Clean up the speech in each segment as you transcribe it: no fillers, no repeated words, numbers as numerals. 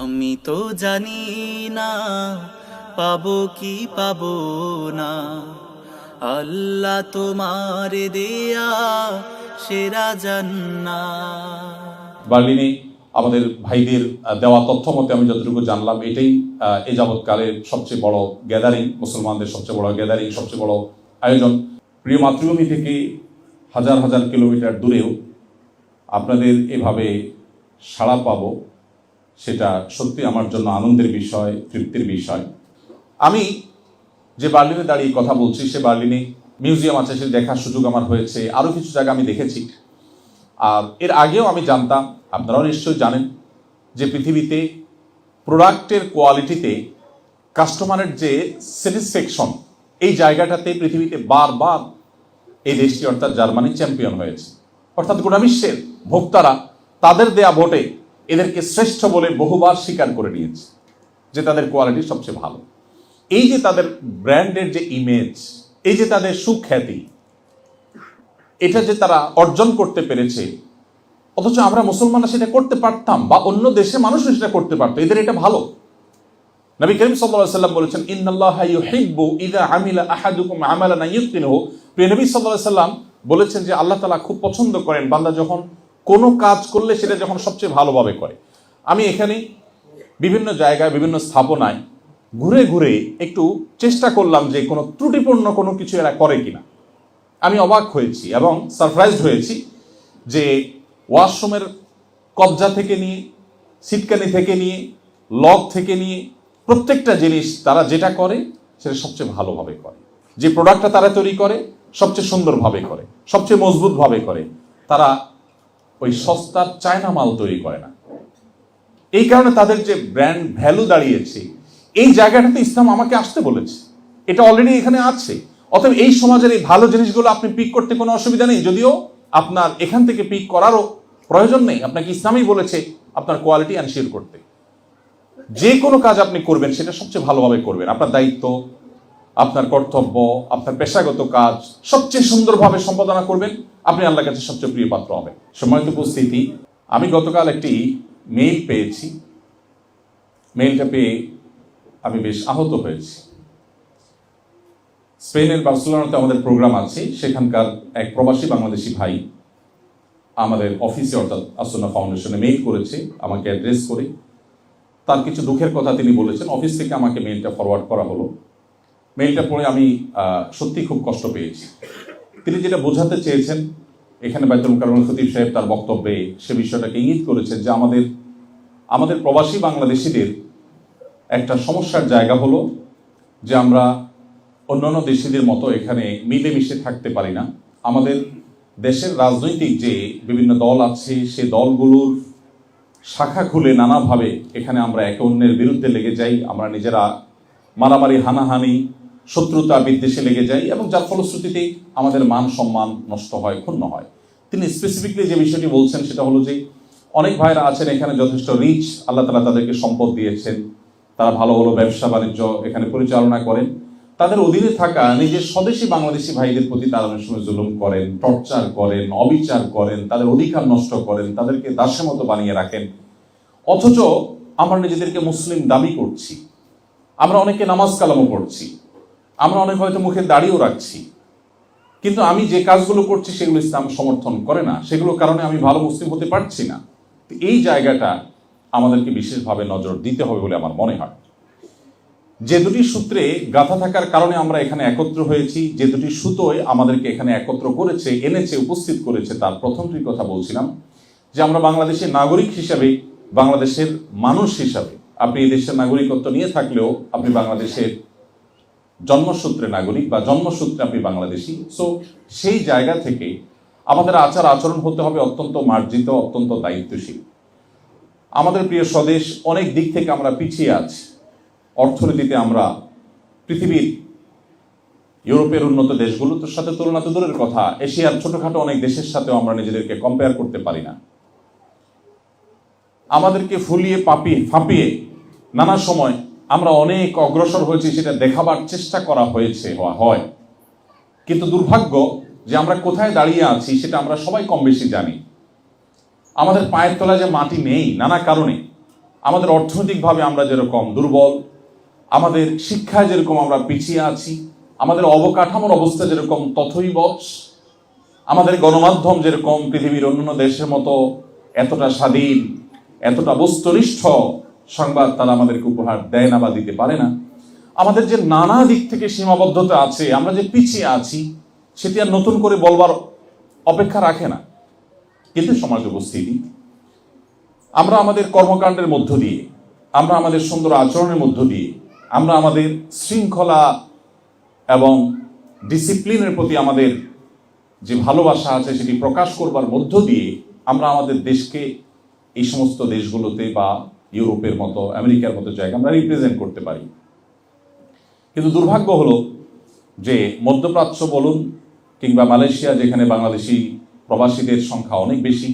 আমি তো জানি না পাবো কি পাবো না, আল্লাহ তোমার দেয়া সেরা জান্নাত। বার্লিনে আমাদের ভাইদের দেওয়া তথ্য মতে আমি যতটুকু জানলাম, এটাই এ যাবৎকালের সবচেয়ে বড় গ্যাদারিং, মুসলমানদের সবচেয়ে বড় গ্যাদারিং, সবচেয়ে বড় আয়োজন। প্রিয় মাতৃভূমি থেকে হাজার হাজার কিলোমিটার দূরেও আপনাদের এভাবে সাড়া পাবো, সেটা সত্যি আমার জন্য আনন্দের বিষয়, তৃপ্তির বিষয়। আমি যে বার্লিনে দাঁড়িয়ে কথা বলছি, সে বার্লিনে মিউজিয়াম আছে, সে দেখার সুযোগ আমার হয়েছে। আরও কিছু জায়গা আমি দেখেছি। আর এর আগেও আমি জানতাম, আপনারাও নিশ্চয়ই জানেন, যে পৃথিবীতে প্রোডাক্টের কোয়ালিটিতে কাস্টমারের যে স্যাটিসফ্যাকশন, এই জায়গাটাতে পৃথিবীতে বারবার এই দেশটি অর্থাৎ জার্মানি চ্যাম্পিয়ন হয়েছে। অর্থাৎ গোটা বিশ্বের ভোক্তারা তাদের দেয়া ভোটে এদেরকে শ্রেষ্ঠ বলে বহুবার স্বীকার করে নিয়েছে যে তাদের কোয়ালিটি সবচেয়ে ভালো। এই যে তাদের ব্র্যান্ডের যে ইমেজ, এই যে তাদের সুখ্যাতি, এটা যে তারা অর্জন করতে পেরেছে, অথচ আমরা মুসলমানরা সেটা করতে পারতাম, বা অন্য দেশের মানুষও সেটা করতে পারতো। এদের এটা ভালো। নবী করিম সাল্লাল্লাহু আলাইহি ওয়াসাল্লাম বলেছেন, ইন্নাল্লাহা ইউহিব্বু ইযা আমিলা আহাদুকুম আমালান ইউতকিনুহু। প্রিয় নবী সাল্লাল্লাহু আলাইহি ওয়াসাল্লাম বলেছেন যে আল্লাহ তাআলা খুব পছন্দ করেন বান্দা যখন কোনো কাজ করলে সেটা যখন সবচেয়ে ভালোভাবে করে। আমি এখানে বিভিন্ন জায়গায়, বিভিন্ন স্থাপনায় ঘুরে ঘুরে একটু চেষ্টা করলাম যে কোনো ত্রুটিপূর্ণ কোনো কিছু এরা করে কিনা। আমি অবাক হয়েছি এবং সারপ্রাইজড হয়েছি যে ওয়াশরুমের কবজা থেকে নিয়ে, সিটকানি থেকে নিয়ে, লক থেকে নিয়ে প্রত্যেকটা জিনিস তারা যেটা করে সেটা সবচেয়ে ভালোভাবে করে। যে প্রোডাক্টটা তারা তৈরি করে সবচেয়ে সুন্দরভাবে করে, সবচেয়ে মজবুতভাবে করে। তারা ওই সস্তার চায়না মাল তৈরি করে না। এই কারণে তাদের যে ব্র্যান্ড ভ্যালু দাঁড়িয়েছে, এই জায়গাটাতে ইসলাম আমাকে আসতে বলেছে। এটা অলরেডি এখানে আছে। অতএব এই সমাজের এই ভালো জিনিসগুলো আপনি পিক করতে কোনো অসুবিধা নেই, যদিও আপনার এখান থেকে পিক করারও প্রয়োজন নেই। আপনাকে ইসলামই বলেছে আপনার কোয়ালিটি এনশিওর করতে। যে কোনো কাজ আপনি করবেন সেটা সবচেয়ে ভালোভাবে করবেন। আপনার দায়িত্ব, আপনার কর্তব্য, আপনার পেশাগত কাজ সবচেয়ে সুন্দরভাবে সম্পাদনা করবেন, আপনি আল্লাহর কাছে সবচেয়ে প্রিয় পাত্র হবেন। সম্মানিত উপস্থিতি, আমি গতকাল একটি মেইল পেয়েছি। মেইলটা পেয়ে আমি বেশ আহত হয়েছি। স্পেনের বার্সেলোনাতে আমাদের প্রোগ্রাম আছে, সেখানকার এক প্রবাসী বাংলাদেশি ভাই আমাদের অফিসে অর্থাৎ আসুন্নাহ ফাউন্ডেশনে মেইল করেছে আমাকে অ্যাড্রেস করে। তার কিছু দুঃখের কথা তিনি বলেছেন। অফিস থেকে আমাকে মেইলটা ফরওয়ার্ড করা হলো। মেইলটা পড়ে আমি সত্যি খুব কষ্ট পেয়েছি। তিনি যেটা বোঝাতে চেয়েছেন, এখানে বাইতুল মুকাররমের খতিব সাহেব তার বক্তব্যে সে বিষয়টাকে ইঙ্গিত করেছেন যে আমাদের প্রবাসী বাংলাদেশিদের একটা সমস্যার জায়গা হলো যে আমরা অন্যান্য দেশিদের মতো এখানে মিলেমিশে থাকতে পারি না। আমাদের দেশের রাজনৈতিক যে বিভিন্ন দল আছে, সে দলগুলোর শাখা খুলে নানাভাবে এখানে আমরা একে অন্যের বিরুদ্ধে লেগে যাই। আমরা নিজেরা মারামারি, হানাহানি, শত্রুতা, বিদ্বেষে লেগে যাই, এবং যার ফলশ্রুতিতে আমাদের মান সম্মান নষ্ট হয়, ক্ষুণ্ণ হয়। তিনি স্পেসিফিকলি যে বিষয়টি বলছেন সেটা হলো যে অনেক ভাইরা আছেন এখানে যথেষ্ট রিচ, আল্লাহ তাআলা তাদেরকে সম্পদ দিয়েছেন, তারা ভালো ভালো ব্যবসা বাণিজ্য এখানে পরিচালনা করেন। তাদের অধীনে থাকা নিজের স্বদেশী বাংলাদেশি ভাইদের প্রতি তারা অনেক সময় জুলুম করেন, টর্চার করেন, অবিচার করেন, তাদের অধিকার নষ্ট করেন, তাদেরকে দাসের মতো বানিয়ে রাখেন। অথচ আমরা নিজেদেরকে মুসলিম দাবি করছি, আমরা অনেকে নামাজ কালামও পড়ছি, আমরা অনেক হয়তো মুখে দাড়িও রাখছি, কিন্তু আমি যে কাজগুলো করছি সেগুলো ইসলাম সমর্থন করে না, সেগুলোর কারণে আমি ভালো মুসলিম হতে পারছি না। এই জায়গাটা আমাদেরকে বিশেষভাবে নজর দিতে হবে বলে আমার মনে হয়। যে দুটি সূত্রে গাঁথা থাকার কারণে আমরা এখানে একত্র হয়েছি, যে দুটি সুতোয় আমাদেরকে এখানে একত্র করেছে, এনেছে, উপস্থিত করেছে, তার প্রথমটির কথা বলছিলাম যে আমরা বাংলাদেশের নাগরিক হিসাবে, বাংলাদেশের মানুষ হিসাবে, আপনি এই দেশের নাগরিকত্ব নিয়ে থাকলেও আপনি বাংলাদেশের জন্মসূত্রে নাগরিক বা জন্মসূত্রে আপনি বাংলাদেশি। সো সেই জায়গা থেকে আমাদের আচার আচরণ হতে হবে অত্যন্ত মার্জিত, অত্যন্ত দায়িত্বশীল। আমাদের প্রিয় স্বদেশ অনেক দিক থেকে আমরা পিছিয়ে আছি। অর্থনীতিতে আমরা পৃথিবীর ইউরোপের উন্নত দেশগুলোর সাথে তুলনা তো দূরের কথা, এশিয়ার ছোটখাটো অনেক দেশের সাথেও আমরা নিজেদেরকে কম্পেয়ার করতে পারি না। আমাদেরকে ফুলিয়ে ফাঁপিয়ে নানা সময় আমরা অনেক অগ্রসর হয়েছি, সেটা দেখাবার চেষ্টা করা হয়েছে, হয়। কিন্তু দুর্ভাগ্য যে আমরা কোথায় দাঁড়িয়ে আছি সেটা আমরা সবাই কম বেশি জানি। আমাদের পায়ের তলায় যে মাটি নেই নানা কারণে, আমাদের অর্থনৈতিকভাবে আমরা যেরকম দুর্বল, আমাদের শিক্ষায় যেরকম আমরা পিছিয়ে আছি, আমাদের অবকাঠামোর অবস্থা যেরকম তথৈব, আমাদের গণমাধ্যম যেরকম পৃথিবীর অন্যান্য দেশের মতো এতটা স্বাধীন, এতটা বস্তুনিষ্ঠ সংবাদ তারা আমাদেরকে উপহার দেয় না বা দিতে পারে না। আমাদের যে নানা দিক থেকে সীমাবদ্ধতা আছে, আমরা যে পিছিয়ে আছি, সেটি আর নতুন করে বলবার অপেক্ষা রাখে না। কিন্তু সমাজ উপস্থিতি, আমরা আমাদের কর্মকাণ্ডের মধ্য দিয়ে, আমরা আমাদের সুন্দর আচরণের মধ্য দিয়ে, আমরা আমাদের শৃঙ্খলা এবং ডিসিপ্লিনের প্রতি আমাদের যে ভালোবাসা আছে সেটি প্রকাশ করবার মধ্য দিয়ে আমরা আমাদের দেশকে এই সমস্ত দেশগুলোতে বা ইউরোপের মতো, আমেরিকার মতো জায়গায় আমরা রিপ্রেজেন্ট করতে পারি। কিন্তু দুর্ভাগ্য হলো যে মধ্যপ্রাচ্য বলুন কিংবা মালয়েশিয়া, যেখানে বাংলাদেশি প্রবাসীদের সংখ্যা অনেক বেশি,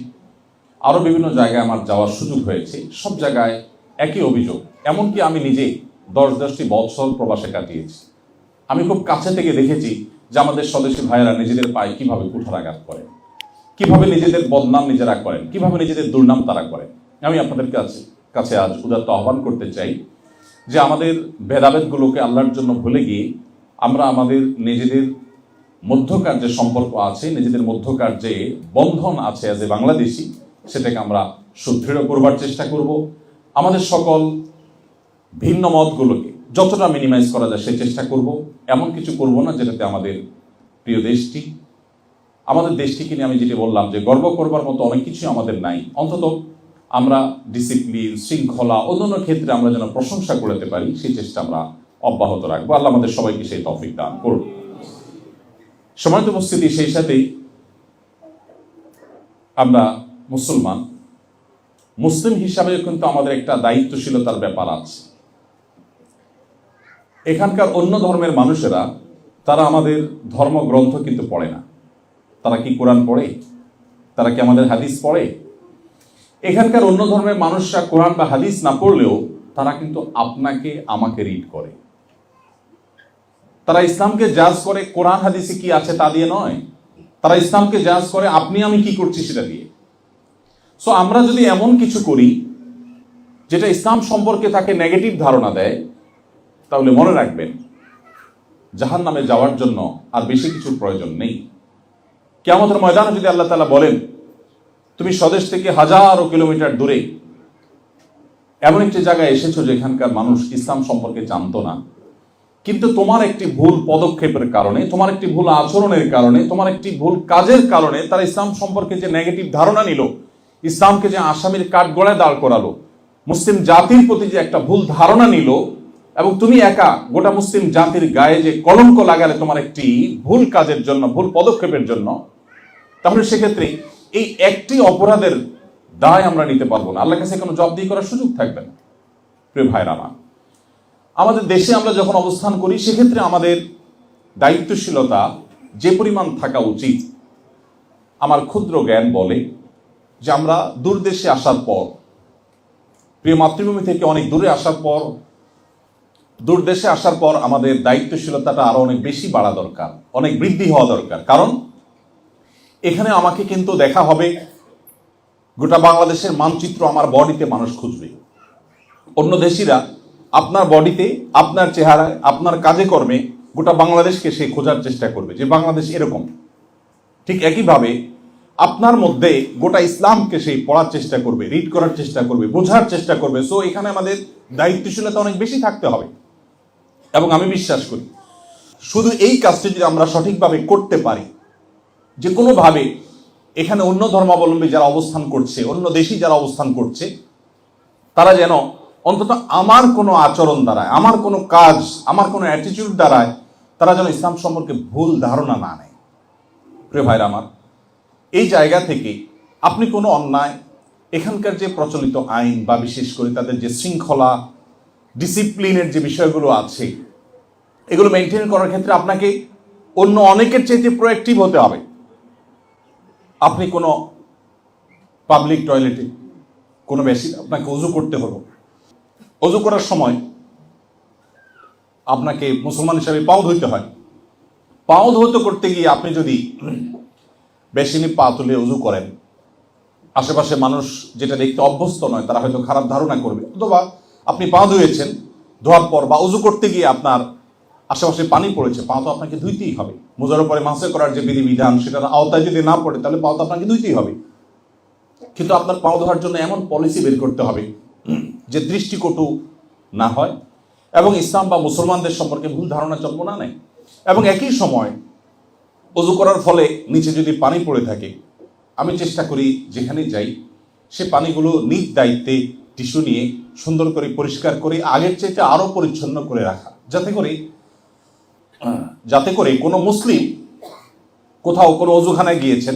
আরও বিভিন্ন জায়গায় আমার যাওয়ার সুযোগ হয়েছে, সব জায়গায় একই অভিযোগ। এমনকি আমি নিজে 10-10টি বছর প্রবাসে কাটিয়েছি। আমি খুব কাছে থেকে দেখেছি যে আমাদের স্বদেশী ভাইয়েরা নিজেদের পায়ে কিভাবে কুঠারাঘাত করেন, কিভাবে নিজেদের বদনাম নিজেরা করেন, কিভাবে নিজেদের দুর্নাম তারা করেন। আমি আপনাদের কাছে আজ উদাত্ত আহ্বান করতে চাই যে আমাদের ভেদাভেদগুলোকে আল্লাহর জন্য ভুলে গিয়ে আমরা আমাদের নিজেদের মধ্যকার যে সম্পর্ক আছে, নিজেদের মধ্যকার যে বন্ধন আছে অ্যাজ এ বাংলাদেশি, সেটাকে আমরা সুদৃঢ় করবার চেষ্টা করব। আমাদের সকল ভিন্ন মতগুলোকে যতটা মিনিমাইজ করা যায় সেই চেষ্টা করব। এমন কিছু করব না যেটাতে আমাদের প্রিয় দেশটি, আমাদের দেশটিকে নিয়ে আমি যেটি বললাম যে গর্ব করবার মতো অনেক কিছু আমাদের নাই, অন্তত আমরা ডিসিপ্লিন, শৃঙ্খলা, অন্যান্য ক্ষেত্রে আমরা যেন প্রশংসা করতে পারি, সেই চেষ্টা আমরা অব্যাহত রাখবো। আল্লাহ আমাদের সবাইকে সেই তৌফিক দান করুন। সম্মানিত উপস্থিতি, সেই সাথেই আমরা মুসলমান, মুসলিম হিসাবে কিন্তু আমাদের একটা দায়িত্বশীলতার ব্যাপার আছে। এখানকার অন্য ধর্মের মানুষেরা তারা আমাদের ধর্মগ্রন্থ কিন্তু পড়ে না। তারা কি কোরআন পড়ে? তারা কি আমাদের হাদিস পড়ে? এখানকার অন্য ধর্মের মানুষরা কোরআন বা হাদিস না পড়লেও তারা কিন্তু আপনাকে আমাকে রিড করে। তারা ইসলামকে জাজ করে কোরআন হাদিসে কি আছে তা দিয়ে নয়, তারা ইসলামকে জাজ করে আপনি আমি কি করছি সেটা দিয়ে। সো আমরা যদি এমন কিছু করি যেটা ইসলাম সম্পর্কে তাকে নেগেটিভ ধারণা দেয়, তাহলে মনে রাখবেন জাহান্নামে যাওয়ার জন্য আর বেশি কিছুর প্রয়োজন নেই। কিয়ামতের ময়দানে যদি আল্লাহ তাআলা বলেন তুমি স্বদেশ থেকে হাজারো কিলোমিটার দূরে এমন একটি জায়গায় এসেছো যেখানকার মানুষ ইসলাম সম্পর্কে জানতো না, কিন্তু তোমার একটি ভুল পদক্ষেপের কারণে, তোমার একটি ভুল আচরণের কারণে, তোমার একটি ভুল কাজের কারণে তারা ইসলাম সম্পর্কে যে নেগেটিভ ধারণা নিল, ইসলামকে যে আসামির কাঠগড়ায় দাঁড় করালো, মুসলিম জাতির প্রতি যে একটা ভুল ধারণা নিল, এবং তুমি একা গোটা মুসলিম জাতির গায়ে যে কলঙ্ক লাগালে তোমার একটি ভুল কাজের জন্য, ভুল পদক্ষেপের জন্য, তাহলে সেক্ষেত্রে এই একটি অপরাধের দায় আমরা নিতে পারবো না, আল্লাহর কাছে কোনো জবাবদিহি করার সুযোগ থাকবে না। প্রিয় ভাইরা আমার, আমাদের দেশে আমরা যখন অবস্থান করি সেক্ষেত্রে আমাদের দায়িত্বশীলতা যে পরিমাণ থাকা উচিত, আমার ক্ষুদ্র জ্ঞান বলে যে আমরা দূর দেশে আসার পর, প্রিয় মাতৃভূমি থেকে অনেক দূরে আসার পর, দূর দেশে আসার পর আমাদের দায়িত্বশীলতাটা আরো অনেক বেশি বাড়া দরকার, অনেক বৃদ্ধি হওয়া দরকার। কারণ এখানে আমাকে কিন্তু দেখা হবে গোটা বাংলাদেশের মানচিত্র আমার বডিতে মানুষ খুঁজবে। অন্য দেশিরা আপনার বডিতে, আপনার চেহারায়, আপনার কাজে কর্মে গোটা বাংলাদেশকে সে খোঁজার চেষ্টা করবে যে বাংলাদেশ এরকম। ঠিক একইভাবে আপনার মধ্যে গোটা ইসলামকে সেই পড়ার চেষ্টা করবে, রিড করার চেষ্টা করবে, বোঝার চেষ্টা করবে। সো এখানে আমাদের দায়িত্বশীলতা অনেক বেশি থাকতে হবে। এবং আমি বিশ্বাস করি শুধু এই কাজটি যদি আমরা সঠিকভাবে করতে পারি, যে কোনোভাবে এখানে অন্য ধর্মাবলম্বী যারা অবস্থান করছে, অন্য দেশি যারা অবস্থান করছে, তারা যেন অন্তত আমার কোনো আচরণ দ্বারায়, আমার কোনো কাজ, আমার কোনো অ্যাটিটিউড দ্বারায় তারা যেন ইসলাম সম্পর্কে ভুল ধারণা না নেয়। প্রিয় ভাইরা আমার, এই জায়গা থেকে আপনি কোনো অন্যায়, এখানকার যে প্রচলিত আইন বা বিশেষ করে তাদের যে শৃঙ্খলা, ডিসিপ্লিনের যে বিষয়গুলো আছে, এগুলো মেনটেন করার ক্ষেত্রে আপনাকে অন্য অনেকের চাইতে প্রোঅ্যাক্টিভ হতে হবে। আপনি কোনো পাবলিক টয়লেটে কোনো বেশি আপনাকে অজু করতে হলো, অজু করার সময় আপনাকে মুসলমান হিসাবে পাও ধুইতে হয়। পাও ধৌত করতে গিয়ে আপনি যদি বেশিনি পা তুলে অজু করেন, আশেপাশে মানুষ যেটা দেখতে অভ্যস্ত নয় তারা হয়তো খারাপ ধারণা করবে, অথবা আপনি পা ধুয়েছেন, ধোয়ার পর বা উজু করতে গিয়ে আপনার আশেপাশে পানি পড়েছে, পা তো আপনাকে ধুইতেই হবে। মোজার উপরে মাসে করার যে বিধিবিধান সেটার আওতায় যদি না পড়ে তাহলে পা তো আপনাকে ধুইতেই হবে। কিন্তু আপনার পা ধোয়ার জন্য এমন পলিসি বের করতে হবে যে দৃষ্টিকটু না হয় এবং ইসলাম বা মুসলমানদের সম্পর্কে ভুল ধারণা জন্ম না নেয়। এবং একই সময় ওযু করার ফলে নিচে যদি পানি পড়ে থাকে, আমি চেষ্টা করি যেখানে যাই সে পানিগুলো নিজ দায়িত্বে টিস্যু নিয়ে সুন্দর করে পরিষ্কার করে আগের চাইতে আরো পরিচ্ছন্ন করে রাখা, যাতে করে কোনো মুসলিম কোথাও কোনো ওযুখানায় গিয়েছেন,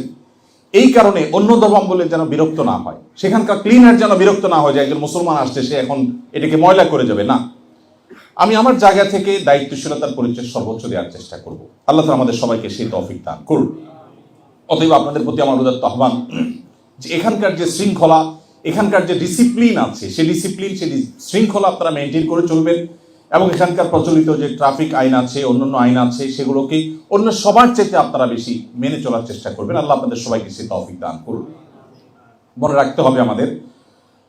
এই কারণে অন্য ধর্মাবলম্বী যেন বিরক্ত না হয়, সেখানকার ক্লিনার যেন বিরক্ত না হয় যে একজন মুসলমান আসছে সে এখন এটাকে ময়লা করে যাবে। না, আমি আমার জায়গা থেকে দায়িত্বশীলতার পরিচয় সর্বোচ্চ দেওয়ার চেষ্টা করব। আল্লাহ তাআলা আমাদের সবাইকে সেই তৌফিক দান করুন। অতএব আপনাদের প্রতি আমার উদাত্ত আহ্বান যে এখানকার যে শৃঙ্খলা, এখানকার যে ডিসিপ্লিন আছে, সেই ডিসিপ্লিন, সেই শৃঙ্খলা আপনারা মেনটেন করে চলবেন এবং এখানকার প্রচলিত যে ট্রাফিক আইন আছে, অন্যান্য আইন আছে, সেগুলোকে অন্য সবার চাইতে আপনারা বেশি মেনে চলার চেষ্টা করবেন। আল্লাহ আপনাদের সবাইকে সেই তৌফিক দান করুন। মনে রাখতে হবে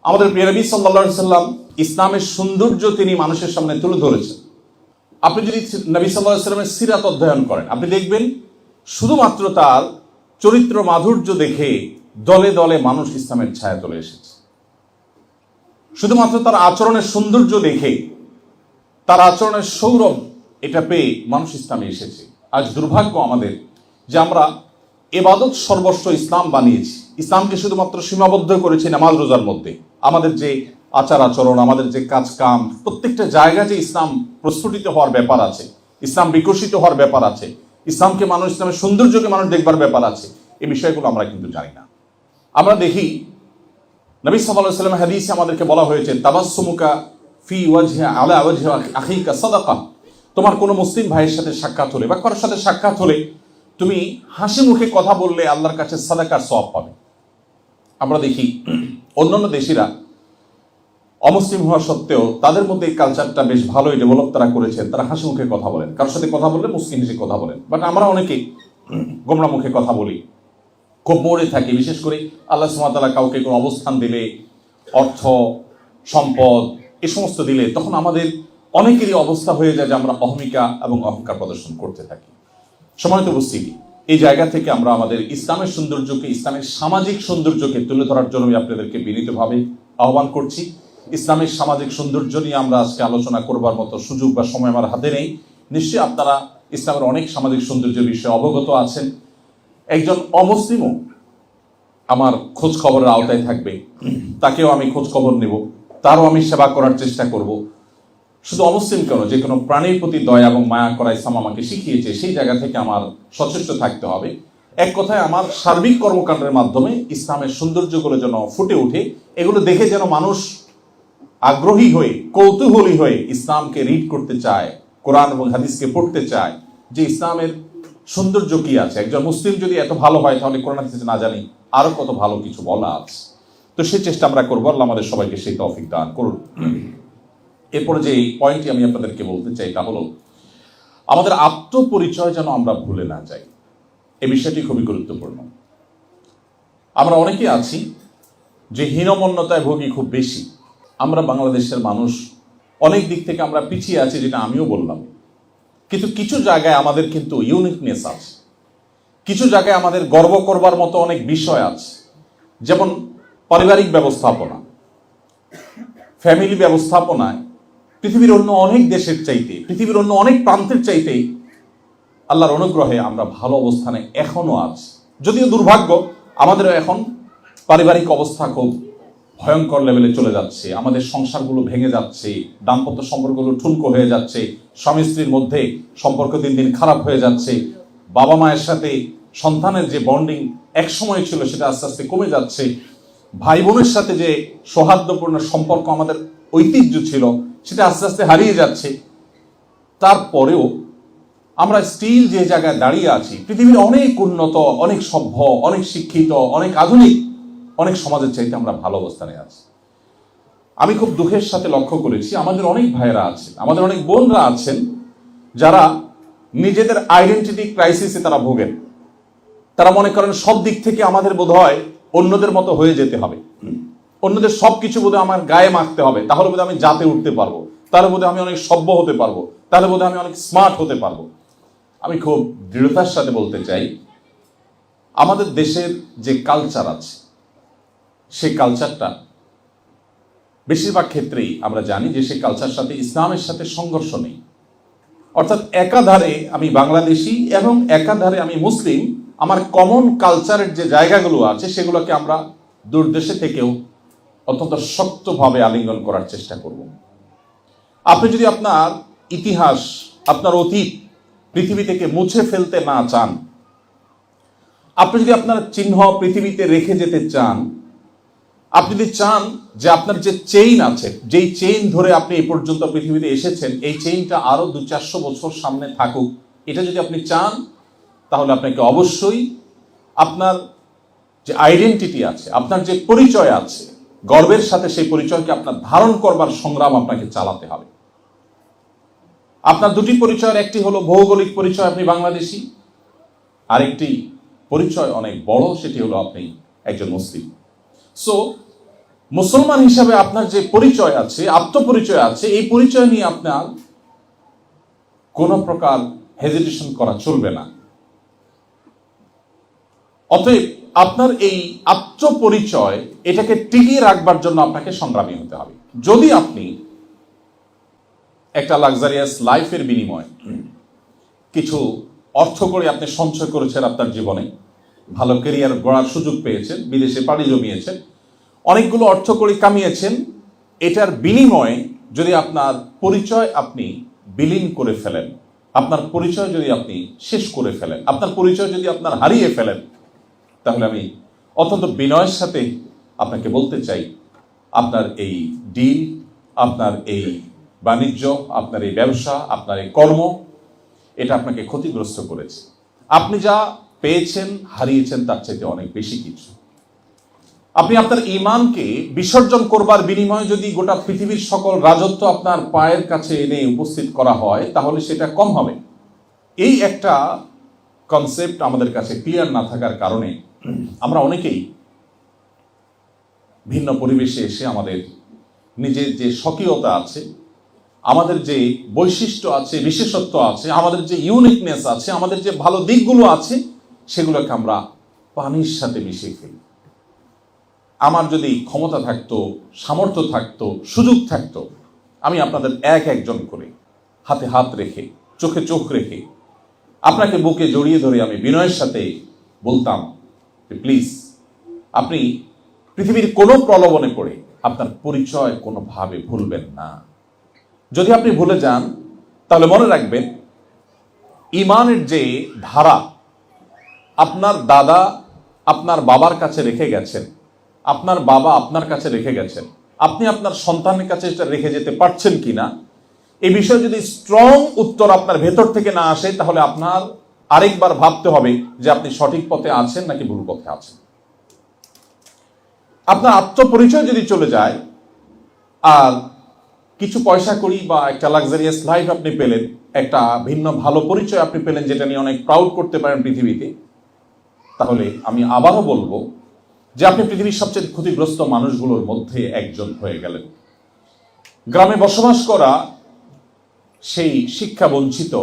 আমাদের প্রিয় নবী সাল্লাল্লাহু আলাইহি সাল্লাম ইসলামের সৌন্দর্য তিনি মানুষের সামনে তুলে ধরেছেন। আপনি যদি নবী সাল্লাল্লাহু আলাইহি সাল্লামের সিরাত অধ্যয়ন করেন, আপনি দেখবেন শুধুমাত্র তার চরিত্র মাধুর্য দেখে দলে দলে মানুষ ইসলামের ছায়া চলে এসেছে। শুধুমাত্র তার আচরণের সৌন্দর্য দেখে, তার আচরণের সৌরভ এটা পেয়ে মানুষ ইসলামে এসেছে। আজ দুর্ভাগ্য আমাদের যে আমরা ইবাদত সর্বস্ব ইসলাম বানিয়েছি, ইসলামকে শুধুমাত্র সীমাবদ্ধ করেছি নামাজ রোজার মধ্যে। আমাদের যে আচার আচরণ, আমাদের যে কাজ কাম, প্রত্যেকটা জায়গায় যে ইসলাম প্রস্ফুটিত হওয়ার ব্যাপার আছে, ইসলাম বিকশিত হওয়ার ব্যাপার আছে, ইসলামকে মানুষ, ইসলামের সৌন্দর্যকে মানুষ দেখবার ব্যাপার আছে, এই বিষয়গুলো আমরা কিন্তু জানি না। আমরা দেখি নবী সাল্লাল্লাহু আলাইহি ওয়াসাল্লাম হাদিসে আমাদেরকে বলা হয়েছে তাবাসসুমুকা ফি ওয়াজহি আলা ওয়াজহি আখিকা সাদাকা। তোমার কোনো মুসলিম ভাইয়ের সাথে সাক্ষাৎ হলে বা কারোর সাথে সাক্ষাৎ হলে তুমি হাসি মুখে কথা বললে আল্লাহর কাছে সাদাকার সওয়াব পাবে। আমরা দেখি অন্যান্য দেশিরা অমুসলিম হওয়া সত্ত্বেও তাদের মধ্যে এই কালচারটা বেশ ভালোই ডেভেলপ তারা করেছেন। তারা হাসি মুখে কথা বলেন, কারোর সাথে কথা বললে মুসলিম হিসেবে কথা বলেন। বাট আমরা অনেকে গোমরা মুখে কথা বলি, খুব মোড়ে থাকি। বিশেষ করে আল্লাহ সুবহানাহু ওয়া তাআলা কাউকে কোনো অবস্থান দিলে, অর্থ সম্পদ এই সমস্ত দিলে, তখন আমাদের অনেকেরই অবস্থা হয়ে যায় যে আমরা অহমিকা এবং অহংকার প্রদর্শন করতে থাকি। সম্মানিত উপস্থিতি, এই জায়গা থেকে আমরা আমাদের ইসলামের সৌন্দর্যকে, ইসলামের সামাজিক সৌন্দর্যকে তুলে ধরার জন্য আমি আপনাদেরকে বিনীতভাবে আহ্বান করছি। ইসলামের সামাজিক সৌন্দর্য নিয়ে আমরা আজকে আলোচনা করবার মতো সুযোগ বা সময় আমার হাতে নেই। নিশ্চয়ই আপনারা ইসলামের অনেক সামাজিক সৌন্দর্যের বিষয়ে অবগত আছেন। একজন অমুসলিমও আমার খোঁজ খবরের আওতায় থাকবে, তাকেও আমি খোঁজ খবর নেব, তারও আমি সেবা করার চেষ্টা করব। শুধু অমুসলিম কেন, যে কোনো প্রাণীর প্রতি দয়া এবং মায়া করা ইসলাম আমাকে শিখিয়েছে। সেই জায়গা থেকে আমার সচেষ্ট থাকতে হবে। এক কথায় আমার সার্বিক কর্মকাণ্ডের মাধ্যমে ইসলামের সৌন্দর্যগুলো যেন ফুটে ওঠে, এগুলো দেখে যেন মানুষ আগ্রহী হয়ে, কৌতূহলী হয়ে ইসলামকে রিড করতে চায়, কোরআন এবং হাদিসকে পড়তে চায়, যে ইসলামের সৌন্দর্য কি আছে। একজন মুসলিম যদি এত ভালো হয় তাহলে কোরআন হাদিস না জানি আরো কত ভালো কিছু বলা আছে। তো সেই চেষ্টা আমরা করবো। আল্লাহ আমাদের সবাইকে সেই তৌফিক দান করুন। এরপরে যে পয়েন্টটি আমি আপনাদেরকে বলতে চাই তা হলো আমাদের আত্মপরিচয় যেন আমরা ভুলে না যাই। এই বিষয়টি খুবই গুরুত্বপূর্ণ। আমরা অনেকে আছি যে হীনমন্যতায় ভোগী খুব বেশি। আমরা বাংলাদেশের মানুষ অনেক দিক থেকে আমরা পিছিয়ে আছি, যেটা আমিও বললাম। কিন্তু কিছু জায়গায় আমাদের কিন্তু ইউনিকনেস আছে, কিছু জায়গায় আমাদের গর্ব করবার মতো অনেক বিষয় আছে। যেমন পারিবারিক ব্যবস্থাপনা, ফ্যামিলি ব্যবস্থাপনায় পৃথিবীর অন্য অনেক দেশের চাইতে, পৃথিবীর অন্য অনেক প্রান্তের চাইতে আল্লাহর অনুগ্রহে আমরা ভালো অবস্থানে এখনো আছি। যদিও দুর্ভাগ্য আমাদেরও এখন পারিবারিক অবস্থা খুব ভয়ঙ্কর লেভেলে চলে যাচ্ছে। আমাদের সংসারগুলো ভেঙে যাচ্ছে, দাম্পত্য সম্পর্কগুলো ঠুনকো হয়ে যাচ্ছে, স্বামী স্ত্রীর মধ্যে সম্পর্ক দিন দিন খারাপ হয়ে যাচ্ছে। বাবা মায়ের সাথে সন্তানের যে বন্ডিং এক সময় ছিল সেটা আস্তে আস্তে কমে যাচ্ছে। ভাই বোনের সাথে যে সৌহার্দ্যপূর্ণ সম্পর্ক আমাদের ঐতিহ্য ছিল সেটা আস্তে আস্তে হারিয়ে যাচ্ছে। তারপরেও আমরা স্টিল যে জায়গায় দাঁড়িয়ে আছি, পৃথিবীর অনেক উন্নত, অনেক সভ্য, অনেক শিক্ষিত, অনেক আধুনিক অনেক সমাজের চাইতে আমরা ভালো অবস্থানে আছি। আমি খুব দুঃখের সাথে লক্ষ্য করেছি আমাদের অনেক ভাইয়েরা আছেন, আমাদের অনেক বোনরা আছেন যারা নিজেদের আইডেন্টিটি ক্রাইসিসে তারা ভোগেন। তারা মনে করেন সব দিক থেকে আমাদের বোধহয় অন্যদের মতো হয়ে যেতে হবে, অন্যদের সবকিছু বোধহয় আমার গায়ে মাখতে হবে, তাহলে বোধহয় আমি জাতে উঠতে পারবো, তাহলে বোধহয় আমি অনেক সভ্য হতে পারবো, তাহলে বোধহয় আমি অনেক স্মার্ট হতে পারবো। আমি খুব দৃঢ়তার সাথে বলতে চাই, আমাদের দেশের যে কালচার আছে সেই কালচারটা বেশিরভাগ ক্ষেত্রেই আমরা জানি যে সেই কালচার সাথে ইসলামের সাথে সংঘর্ষ নেই। অর্থাৎ একাধারে আমি বাংলাদেশি এবং একাধারে আমি মুসলিম, আমার কমন কালচারের যে জায়গাগুলো আছে সেগুলোকে আমরা দূরদেশে থেকেও অত্যন্ত শক্তভাবে আলিঙ্গন করার চেষ্টা করব। আপনি যদি আপনার ইতিহাস, আপনার অতীত পৃথিবী থেকে মুছে ফেলতে না চান, আপনি যদি আপনার চিহ্ন পৃথিবীতে রেখে যেতে চান, আপনি যদি চান যে আপনার যে চেইন আছে, যেই চেইন ধরে আপনি এ পর্যন্ত পৃথিবীতে এসেছেন, এই চেইনটা আরো 200-400 বছর সামনে থাকুক, এটা যদি আপনি চান, তাহলে আপনাকে অবশ্যই আপনার যে আইডেন্টিটি আছে, আপনার যে পরিচয় আছে, গর্বের সাথে সেই পরিচয়কে আপনার ধারণ করবার সংগ্রাম আপনাকে চালাতে হবে। আপনার দুটি পরিচয়ের একটি হলো ভৌগোলিক পরিচয়, আপনি বাংলাদেশি, আরেকটি পরিচয় অনেক বড়, সেটি হলো আপনি একজন মুসলিম। সো মুসলমান হিসাবে আপনার যে পরিচয় আছে, আত্মপরিচয় আছে, এই পরিচয় নিয়ে আপনার কোনো প্রকার হেজিটেশন করা চলবে না। অতএব আপনার এই আত্মপরিচয়, এটাকে টিকিয়ে রাখবার জন্য আপনাকে সংগ্রামী হতে হবে। যদি আপনি একটা লাক্সারিয়াস লাইফের বিনিময়ে কিছু অর্থ করে আপনি সঞ্চয় করেছেন, আপনার জীবনে ভালো ক্যারিয়ার গড়ার সুযোগ পেয়েছেন, বিদেশে পাড়ি জমিয়েছেন, অনেকগুলো অর্থ করে কামিয়েছেন, এটার বিনিময়ে যদি আপনার পরিচয় আপনি বিলীন করে ফেলেন, আপনার পরিচয় যদি আপনি শেষ করে ফেলেন, আপনার পরিচয় যদি আপনার হারিয়ে ফেলেন, তাহলে আমি অত্যন্ত বিনয়ের সাথে আপনাকে বলতে চাই, আপনার এই ডিল, আপনার এই বাণিজ্য, আপনার এই ব্যবসা, আপনার এই কর্ম, এটা আপনাকে ক্ষতিগ্রস্ত করেছে। আপনি যা পেয়েছেন, হারিয়েছেন তার চাইতে অনেক বেশি কিছু। আপনি আপনার ঈমানকে বিসর্জন করবার বিনিময়ে যদি গোটা পৃথিবীর সকল রাজত্ব আপনার পায়ের কাছে এনে উপস্থিত করা হয়, তাহলে সেটা কম হবে। এই একটা কনসেপ্ট আমাদের কাছে ক্লিয়ার না থাকার কারণে আমরা অনেকেই ভিন্ন পরিবেশে এসে আমাদের নিজের যে স্বকীয়তা আছে, আমাদের যে বৈশিষ্ট্য আছে, বিশেষত্ব আছে, আমাদের যে ইউনিকনেস আছে, আমাদের যে ভালো দিকগুলো আছে, সেগুলোকে আমরা পানির সাথে মিশিয়ে ফেলি। আমার যদি ক্ষমতা থাকতো, সামর্থ্য থাকতো, সুযোগ থাকতো, আমি আপনাদের এক একজন করে হাতে হাত রেখে, চোখে চোখ রেখে, আপনাকে বুকে জড়িয়ে ধরে আমি বিনয়ের সাথে বলতাম যে প্লিজ, আপনি পৃথিবীর কোনো প্রলোভনে পড়ে আপনার পরিচয় কোনোভাবে ভুলবেন না। যদি আপনি ভুলে যান, তাহলে মনে রাখবেন, ঈমানের যে ধারা আপনার দাদা আপনার বাবার কাছে রেখে গেছেন, আপনার বাবা আপনার কাছে রেখে গেছেন, আপনি আপনার সন্তানের কাছে এটা রেখে যেতে পারছেন কিনা, এই বিষয়ে যদি স্ট্রং উত্তর আপনার ভেতর থেকে না আসে, তাহলে আপনার আরেকবার ভাবতে হবে যে আপনি সঠিক পথে আছেন নাকি ভুল পথে আছেন। আপনার আত্মপরিচয় যদি চলে যায়, আর কিছু পয়সা করি বা একটা লাক্সারিয়াস লাইফ আপনি পেলেন, একটা ভিন্ন ভালো পরিচয় আপনি পেলেন, যেটা নিয়ে অনেক প্রাউড করতে পারেন পৃথিবীতে, তাহলে আমি আবারও বলবো যে আপনি পৃথিবীর সবচেয়ে ক্ষতিগ্রস্ত মানুষগুলোর মধ্যে একজন হয়ে গেলেন। গ্রামে বসবাস করা সেই শিক্ষা বঞ্চিত,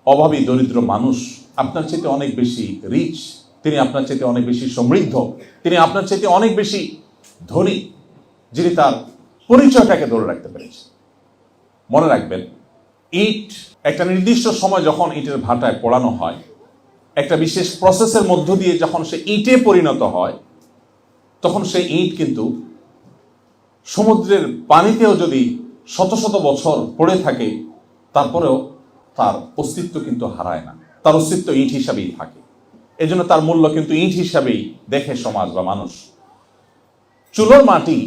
অভাবী, দরিদ্র মানুষ আপনার চাইতে অনেক বেশি রিচ, তিনি আপনার চাইতে অনেক বেশি সমৃদ্ধ, তিনি আপনার চাইতে অনেক বেশি ধনী, যিনি তার পরিচয়টাকে ধরে রাখতে পেরেছে। মনে রাখবেন, ইট একটা নির্দিষ্ট সময় যখন ইটের ভাটায় পোড়ানো হয়, একটা বিশেষ প্রসেসের মধ্য দিয়ে যখন সে ইটে পরিণত হয়, তখন সেই ইট কিন্তু সমুদ্রের পানিতেও যদি শত শত বছর পড়ে থাকে, তারপরেও তার অস্তিত্ব কিন্তু হারায় না, তার অস্তিত্ব ইট হিসাবেই থাকে। এজন্য তার মূল্য কিন্তু ইট হিসাবেই দেখে সমাজ বা মানুষ। চুলোর মাটি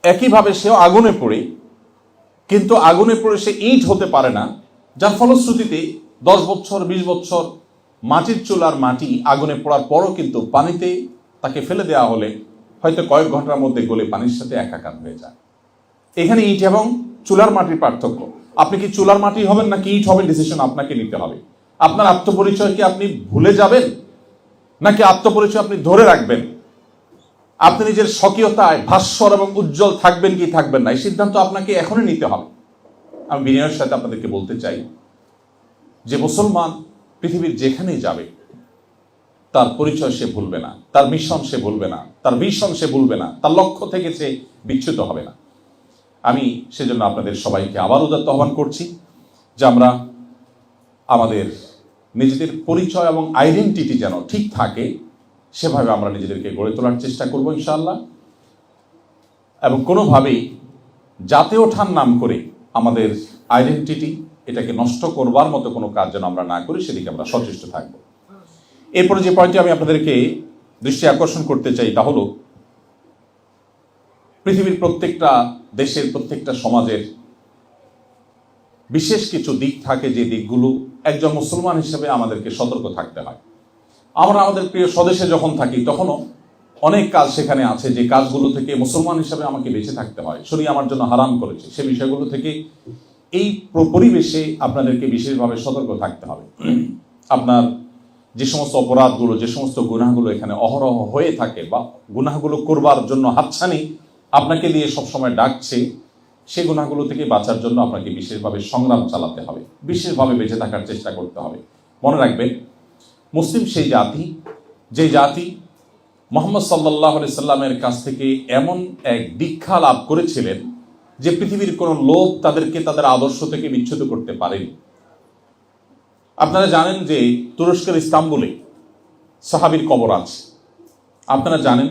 একইভাবে সেও আগুনে পড়ে, কিন্তু আগুনে পড়ে সে ইট হতে পারে না, যার ফলশ্রুতিতে 10 বছর 20 বছর মাটির চুলার মাটি আগুনে পড়ার পরও কিন্তু পানিতে তাকে ফেলে দেওয়া হলে হয়তো কয়েক ঘন্টার মধ্যে গলে পানির সাথে একাকার হয়ে যায়। এখানে ইট এবং চুলার মাটির পার্থক্য। আপনি কি চুলার মাটি হবেন নাকি ইট হবেন, ডিসিশন আপনাকে নিতে হবে। আপনার আত্মপরিচয় কি আপনি ভুলে যাবেন, নাকি আত্মপরিচয় আপনি ধরে রাখবেন? আপনি নিজের স্বকীয়তায় ভাস্বর এবং উজ্জ্বল থাকবেন কি থাকবেন না, এই সিদ্ধান্ত আপনাকে এখনই নিতে হবে। আমি বিনয়ের সাথে আপনাদেরকে বলতে চাই যে মুসলমান পৃথিবীর যেখানেই যাবে তার পরিচয় সে ভুলবে না, তার মিশন সে ভুলবে না, তার ভিশন সে ভুলবে না, তার লক্ষ্য থেকে সে বিচ্যুত হবে না। আমি সেজন্য আপনাদের সবাইকে আবার উদাত্ত আহ্বান করছি যে আমরা আমাদের নিজেদের পরিচয় এবং আইডেন্টিটি যেন ঠিক থাকে, সেভাবে আমরা নিজেদেরকে গড়ে তোলার চেষ্টা করব ইনশাআল্লাহ। এবং কোনোভাবেই জাতে ওঠার নাম করে আমাদের আইডেন্টিটি এটাকে নষ্ট করবার মতো কোনো কাজ যেন আমরা না করি, সেদিকে আমরা সচেষ্ট থাকব। এরপরে যে পয়েন্টটি আমি আপনাদেরকে দৃষ্টি আকর্ষণ করতে চাই তা হলো, পৃথিবীর প্রত্যেকটা দেশের প্রত্যেকটা সমাজের বিশেষ কিছু দিক থাকে, যে দিকগুলো একজন মুসলমান হিসেবে আমাদেরকে সতর্ক থাকতে হয়। আমরা আমাদের প্রিয় স্বদেশে যখন থাকি তখনও অনেক কাজ সেখানে আছে যে কাজগুলো থেকে মুসলমান হিসেবে আমাকে বেঁচে থাকতে হয়, শরীয়ত আমার জন্য হারাম করেছে। সে বিষয়গুলো থেকে এই পরিবেশে আপনাদেরকে বিশেষভাবে সতর্ক থাকতে হবে। আপনার যে সমস্ত অপরাধগুলো, যে সমস্ত গুনাহগুলো এখানে অহরহ হয়ে থাকে বা গুনাহগুলো করবার জন্য হাতছানি আপনাকে দিয়ে সবসময় ডাকছে, সেই গুনাহগুলো থেকে বাঁচার জন্য আপনাকে বিশেষভাবে সংগ্রাম চালাতে হবে, বিশেষভাবে বেঁচে থাকার চেষ্টা করতে হবে। মনে রাখবেন, মুসলিম সেই জাতি যে জাতি মুহাম্মদ সাল্লাল্লাহু আলাইহি সাল্লামের কাছ থেকে এমন এক দীক্ষা লাভ করেছিলেন যে পৃথিবীর কোনো লোভ তাদেরকে তাদের আদর্শ থেকে বিচ্যুত করতে পারেনি। আপনারা জানেন যে তুরস্কের ইস্তাম্বুলে সাহাবীর কবর আছে। আপনারা জানেন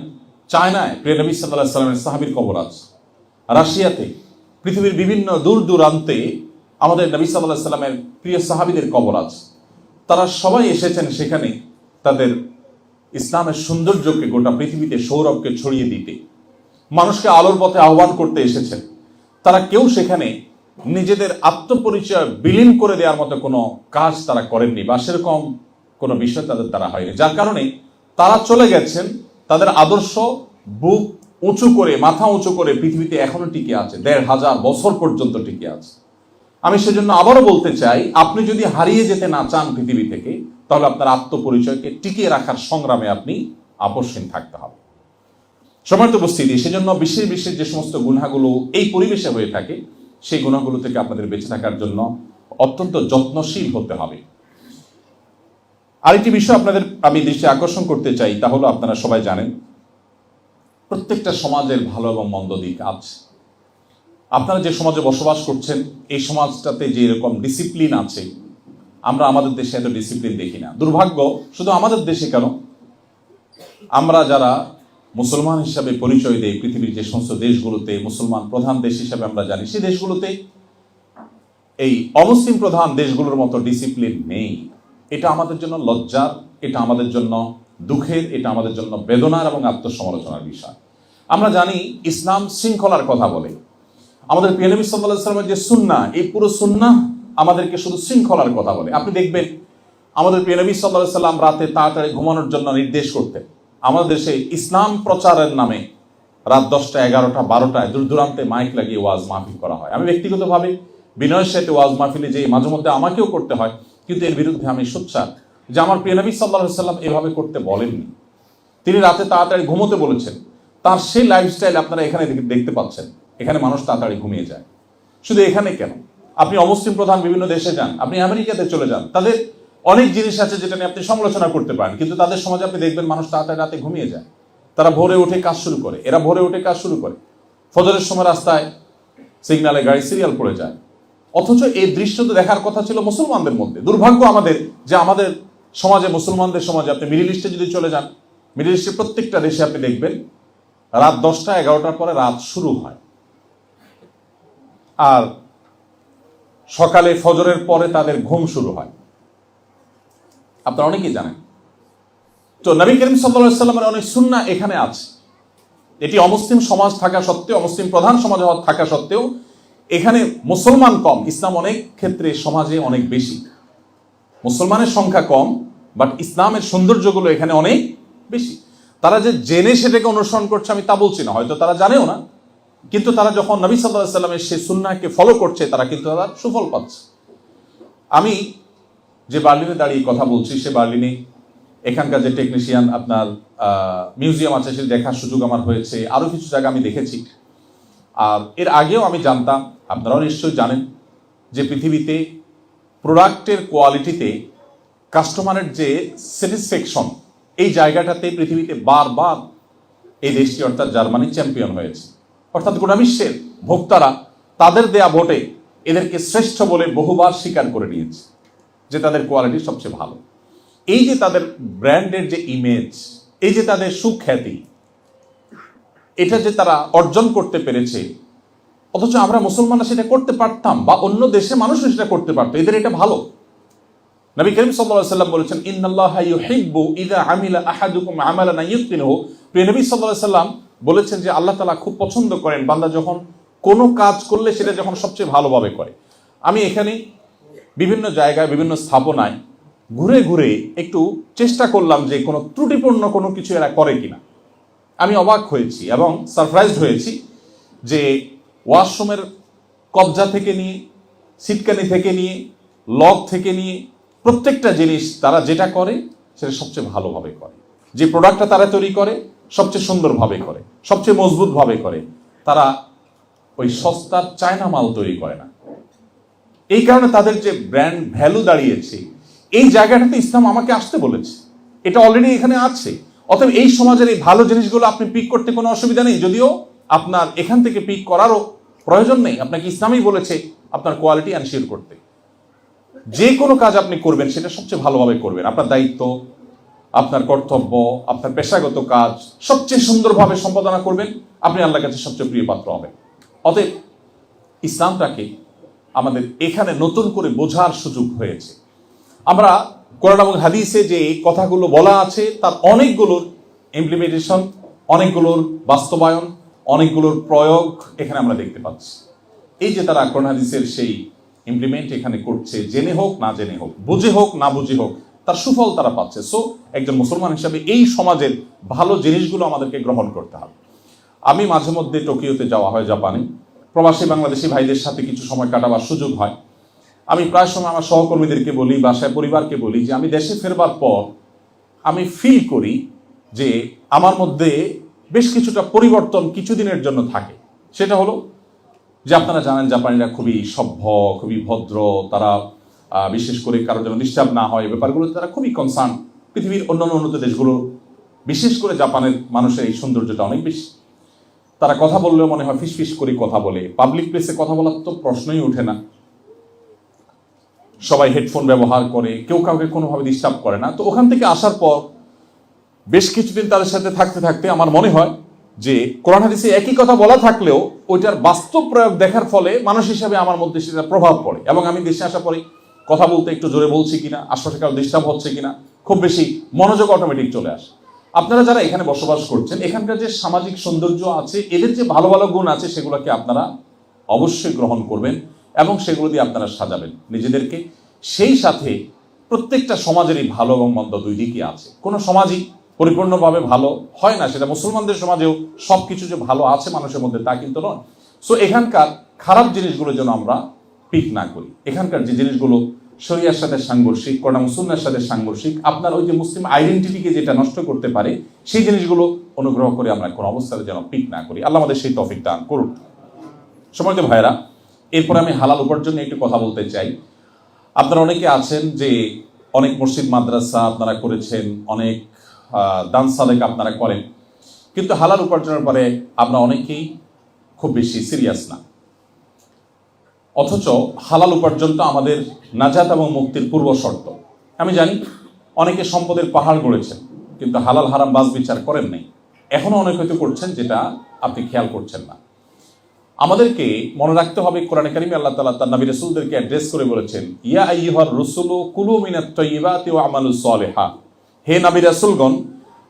চায়নায় প্রিয় নবী সাল্লাল্লাহু আলাইহি সাল্লামের সাহাবীর কবর আছে। রাশিয়াতে, পৃথিবীর বিভিন্ন দূর দূরান্তে আমাদের নবী সাল্লাল্লাহু আলাইহি সাল্লামের প্রিয় সাহাবীদের কবর আছে। তারা সবাই এসেছেন সেখানে তাদের ইসলামের সৌন্দর্যকে গোটা পৃথিবীতে, সৌরভকে ছড়িয়ে দিতে, মানুষকে আলোর পথে আহ্বান করতে এসেছেন। তারা কেউ সেখানে নিজেদের আত্মপরিচয় বিলীন করে দেওয়ার মতো কোনো কাজ তারা করেননি, বা সেরকম কোনো বিষয় তাদের দ্বারা হয়নি, যার কারণে তারা চলে গেছেন। তাদের আদর্শ বুক উঁচু করে, মাথা উঁচু করে পৃথিবীতে এখনো টিকে আছে, ১৫০০ বছর পর্যন্ত টিকে আছে। আমি সেজন্য আবারও বলতে চাই, আপনি যদি হারিয়ে যেতে না চান পৃথিবী থেকে, তাহলে আপনার আত্মপরিচয়কে টিকিয়ে রাখার সংগ্রামে আপনি আপোষহীন থাকতে হবে। সম্মানিত উপস্থিতি, সেজন্য বিশেষ বিশেষ যে সমস্ত গুনাহগুলো এই পরিবেশে হয়ে থাকে, সেই গুনাহগুলো থেকে আপনাদের বেঁচে থাকার জন্য অত্যন্ত যত্নশীল হতে হবে। আরেকটি বিষয় আপনাদের আমি দৃষ্টি আকর্ষণ করতে চাই, তা হলো আপনারা সবাই জানেন প্রত্যেকটা সমাজের ভালো এবং মন্দ দিক আছে। আপনারা যে সমাজে বসবাস করছেন, এই সমাজটাতে যে এরকম ডিসিপ্লিন আছে, আমরা আমাদের দেশে এত ডিসিপ্লিন দেখি না। দুর্ভাগ্য, শুধু আমাদের দেশে কেন, আমরা যারা মুসলমান হিসাবে পরিচয় দেই পৃথিবীর যে সমস্ত দেশগুলোতে মুসলমান প্রধান দেশ হিসাবে আমরা জানি, সেই দেশগুলোতে এই অমুসলিম প্রধান দেশগুলোর মতো ডিসিপ্লিন নেই। এটা আমাদের জন্য লজ্জার, এটা আমাদের জন্য দুঃখের, এটা আমাদের জন্য বেদনার এবং আত্মসমালোচনার বিষয়। আমরা জানি ইসলাম শৃঙ্খলার কথা বলে। আমাদের প্রিয় নবী সাল্লাল্লাহু আলাইহি ওয়াসাল্লামের যে সুন্নাহ, এই পুরো সুন্নাহ আমাদেরকে শুধু শৃঙ্খলার কথা বলে। আপনি দেখবেন আমাদের প্রিয় নবী সাল্লাল্লাহু আলাইহি ওয়াসাল্লাম রাতে তাড়াতাড়ি ঘুমানোর জন্য নির্দেশ করতেন। আমাদের দেশে ইসলাম প্রচারের নামে রাত 10টা, 11টা, 12টায় দূর দূরান্তে মাইক লাগিয়ে ওয়াজ মাহফিল করা হয়। আমি ব্যক্তিগতভাবে বিনয়ের সাথে ওয়াজ মাহফিলে যে মাঝে মধ্যে আমাকেও করতে হয়, কিন্তু এর বিরুদ্ধে আমি সোচ্চার যে আমার প্রিয় নবী সাল্লাল্লাহু আলাইহি ওয়াসাল্লাম এভাবে করতে বলেননি। তিনি রাতে তাড়াতাড়ি ঘুমোতে বলেছেন। তার সেই লাইফস্টাইল আপনারা এখানে দেখতে পাচ্ছেন। এখানে মানুষ তাড়াতাড়ি ঘুমিয়ে যায়। শুধু এখানে কেন, আপনি অমুসলিম প্রধান বিভিন্ন দেশে যান, আপনি আমেরিকাতে চলে যান, তাদের অনেক জিনিস আছে যেটা নিয়ে আপনি সমালোচনা করতে পারেন, কিন্তু তাদের সমাজে আপনি দেখবেন মানুষ তাড়াতাড়ি রাতে ঘুমিয়ে যায়। তারা ভোরে উঠে কাজ শুরু করে, এরা ভোরে উঠে কাজ শুরু করে, ফজরের সময় রাস্তায় সিগনালে গাড়ি সিরিয়াল পড়ে যায়। অথচ এই দৃশ্য তো দেখার কথা ছিল মুসলমানদের মধ্যে। দুর্ভাগ্য আমাদের যে আমাদের সমাজে, মুসলমানদের সমাজে, আপনি মিডল ইস্টে যদি চলে যান, মিডল ইস্টের প্রত্যেকটা দেশে আপনি দেখবেন রাত 10টা, 11টার পরে রাত শুরু হয়, আর সকালে ফজরের পরে তাদের ঘুম শুরু হয়। আপনারা অনেকেই জানেন। তো নবী করিম সাল্লাল্লাহু আলাইহি ওয়াসাল্লামের অনেক সুন্নাহ এখানে আছে। এটি অমুসলিম সমাজ থাকা সত্ত্বেও, অমুসলিম প্রধান সমাজ থাকা সত্ত্বেও এখানে মুসলমান কম, ইসলাম অনেক ক্ষেত্রে সমাজে অনেক বেশি। মুসলমানের সংখ্যা কম, বাট ইসলামের সৌন্দর্যগুলো এখানে অনেক বেশি। তারা যে জেনে সেটাকে অনুসরণ করছে আমি তা বলছি না, হয়তো তারা জানেও না, কিন্তু তারা যখন নবী সাল্লাল্লাহু আলাইহি ওয়াসাল্লামের সেই সুন্নাহকে ফলো করছে, তারা কিন্তু তারা সুফল পাচ্ছে। আমি যে বার্লিনে দাঁড়িয়ে কথা বলছি, সে বার্লিনে এখানকার যে টেকনিশিয়ান আপনার মিউজিয়াম আছে সেটা দেখার সুযোগ আমার হয়েছে, আরও কিছু জায়গা আমি দেখেছি। আর এর আগেও আমি জানতাম, আপনারাও নিশ্চয়ই জানেন, যে পৃথিবীতে প্রোডাক্টের কোয়ালিটিতে কাস্টমারের যে স্যাটিসফ্যাকশন, এই জায়গাটাতে পৃথিবীতে বারবার এই দেশটি অর্থাৎ জার্মানি চ্যাম্পিয়ন হয়েছে। অর্থাৎ গোটা বিশ্বের ভোক্তারা তাদের দেয়া ভোটে এদেরকে শ্রেষ্ঠ বলে বহুবার স্বীকার করে নিয়েছে যে তাদের কোয়ালিটি সবচেয়ে ভালো। এই যে তাদের ব্র্যান্ডের যে ইমেজ, এই যে তাদের সুখ্যাতি, এটা যে তারা অর্জন করতে পেরেছে, অথচ আমরা মুসলমানরা সেটা করতে পারতাম, বা অন্য দেশের মানুষও সেটা করতে পারতো, এদের এটা ভালো। নবী করিম সাল্লাল্লাহু আলাইহি ওয়াসাল্লাম বলেছেন, ইন্নাল্লাহা ইউহিব্বু ইযা আমিলা আহাদুকুম আমালান ইউতকিনুহু। প্রিয় নবী সাল্লাল্লাহু আলাইহি ওয়াসাল্লাম বলেছেন যে আল্লাহ তাআলা খুব পছন্দ করেন বান্দা যখন কোনো কাজ করলে সেটা যখন সবচেয়ে ভালোভাবে করে। আমি এখানে বিভিন্ন জায়গায় বিভিন্ন স্থাপনায় ঘুরে ঘুরে একটু চেষ্টা করলাম যে কোনো ত্রুটিপূর্ণ কোনো কিছু এরা করে কিনা। আমি অবাক হয়েছি এবং সারপ্রাইজড হয়েছি যে ওয়াশরুমের কবজা থেকে নিয়ে, সিটকানি থেকে নিয়ে, লক থেকে নিয়ে প্রত্যেকটা জিনিস তারা যেটা করে সেটা সবচেয়ে ভালোভাবে করে। যে প্রোডাক্টটা তারা তৈরি করে সবচেয়ে সুন্দরভাবে করে, সবচেয়ে মজবুতভাবে করে। তারা ওই সস্তার চায়না মাল তৈরি করে না। এই কারণে তাদের যে ব্র্যান্ড ভ্যালু দাঁড়িয়েছে, এই জায়গাটাতে ইসলাম আমাকে আসতে বলেছে, এটা অলরেডি এখানে আছে। অতএব এই সমাজের এই ভালো জিনিসগুলো আপনি পিক করতে কোনো অসুবিধা নেই, যদিও আপনার এখান থেকে পিক করারও প্রয়োজন নেই। আপনাকে ইসলামই বলেছে আপনার কোয়ালিটি এনশিওর করতে। যে কোনো কাজ আপনি করবেন সেটা সবচেয়ে ভালোভাবে করবেন, আপনার দায়িত্ব, আপনার কর্তব্য, আপনার পেশাগত কাজ সবচেয়ে সুন্দরভাবে সম্পাদনা করবেন, আপনি আল্লাহর কাছে সবচেয়ে প্রিয় পাত্র হবেন। অতএব ইসলামটাকে আমাদের এখানে নতুন করে বোঝার সুযোগ হয়েছে। আমরা কোরআন এবং হাদিসে যে কথাগুলো বলা আছে তার অনেকগুলোর ইমপ্লিমেন্টেশন, অনেকগুলোর বাস্তবায়ন, অনেকগুলোর প্রয়োগ এখানে আমরা দেখতে পাচ্ছি। এই যে তারা কোরআন হাদিসের সেই ইমপ্লিমেন্ট এখানে করছে, জেনে হোক না জেনে হোক, বুঝে হোক না বুঝে হোক, তার সুফল তারা পাচ্ছে। সো একজন মুসলমান হিসাবে এই সমাজের ভালো জিনিসগুলো আমাদেরকে গ্রহণ করতে হবে। আমি মাঝে মধ্যে টোকিওতে যাওয়া হয়, জাপানে প্রবাসী বাংলাদেশি ভাইদের সাথে কিছু সময় কাটাবার সুযোগ হয়। আমি প্রায় সময় আমার সহকর্মীদেরকে বলি, বাসায় পরিবারকে বলি যে আমি দেশে ফেরবার পর আমি ফিল করি যে আমার মধ্যে বেশ কিছুটা পরিবর্তন কিছুদিনের জন্য থাকে। সেটা হলো যে আপনারা জানেন জাপানিরা খুবই সভ্য, খুবই ভদ্র, তারা বিশেষ করে কারো যেন ডিস্টার্ব না হয় ব্যাপারগুলো তারা খুবই কনসার্ন। পৃথিবীর অন্যান্য উন্নত দেশগুলো, বিশেষ করে জাপানের মানুষের এই সৌন্দর্যটা অনেক বেশি। তারা কথা বললেও মনে হয় ফিসফিস করে কথা বলে। পাবলিক প্লেসে কথা বলার তো প্রশ্নই ওঠে না, সবাই হেডফোন ব্যবহার করে, কেউ কাউকে কোনোভাবে ডিস্টার্ব করে না। তো ওখান থেকে আসার পর বেশ কিছুদিন তাদের সাথে থাকতে থাকতে আমার মনে হয় যে কোরআন হাদিসে একই কথা বলা থাকলেও ওইটার বাস্তব প্রয়োগ দেখার ফলে মানুষ হিসাবে আমার মধ্যে সেটা প্রভাব পড়ে। এবং আমি দেশে আসা পরে কথা বলতে একটু জোরে বলছি কিনা, আশপাশে কারো ডিস্টার্ব হচ্ছে কিনা, খুব বেশি মনোযোগ অটোমেটিক চলে আসে। আপনারা যারা এখানে বসবাস করছেন, এখানকার যে সামাজিক সৌন্দর্য আছে, এদের যে ভালো ভালো গুণ আছে, সেগুলোকে আপনারা অবশ্যই গ্রহণ করবেন এবং সেগুলো দিয়ে আপনারা সাজাবেন নিজেদেরকে। সেই সাথে প্রত্যেকটা সমাজেরই ভালো এবং মন্দ দুই দিকই আছে। কোনো সমাজই পরিপূর্ণভাবে ভালো হয় না, সেটা মুসলমানদের সমাজেও সব কিছু যে ভালো আছে মানুষের মধ্যে তা কিন্তু নয়। সো এখানকার খারাপ জিনিসগুলো যেন আমরা পিক না করি। এখানকার যে জিনিসগুলো শরিয়ার সাথে সাংঘর্ষিক, কোরআন এবং সুন্নাহর সাথে সাংঘর্ষিক, আপনার ওই যে মুসলিম আইডেন্টিটিকে যেটা নষ্ট করতে পারে, সেই জিনিসগুলো অনুগ্রহ করে আমরা কোনো অবস্থাতে যেন পিক না করি। আল্লাহ আমাদের সেই তৌফিক দান করুন। সম্মানিত ভাইয়েরা, এরপরে আমি হালাল উপার্জন নিয়ে একটু কথা বলতে চাই। আপনারা অনেকে আছেন যে অনেক মসজিদ মাদ্রাসা আপনারা করেছেন, অনেক দান সাদেক আপনারা করেন, কিন্তু হালাল উপার্জনের পরে আমরা অনেকেই খুব বেশি সিরিয়াস না। অথচ হালাল উপার্জনটা আমাদের নাজাত এবং মুক্তির পূর্ব শর্ত। আমি জানি অনেকে সম্পদের পাহাড় গড়েছেন, কিন্তু হালাল হারাম বাজ বিচার করেন নাই। এখনো অনেক হয়তো করছেন যেটা আপনি খেয়াল করছেন না। আমাদেরকে মনে রাখতে হবে, কোরআনে কারিমে আল্লাহ তাআলা তার নবী রাসূলদেরকে অ্যাড্রেস করে বলেছেন, ইয়া আইয়ুহার রুসুলু কুলু মিনাত তাইয়্যিবাতি ওয়া আমালুস সালিহা। হে নবী রাসূলগণ,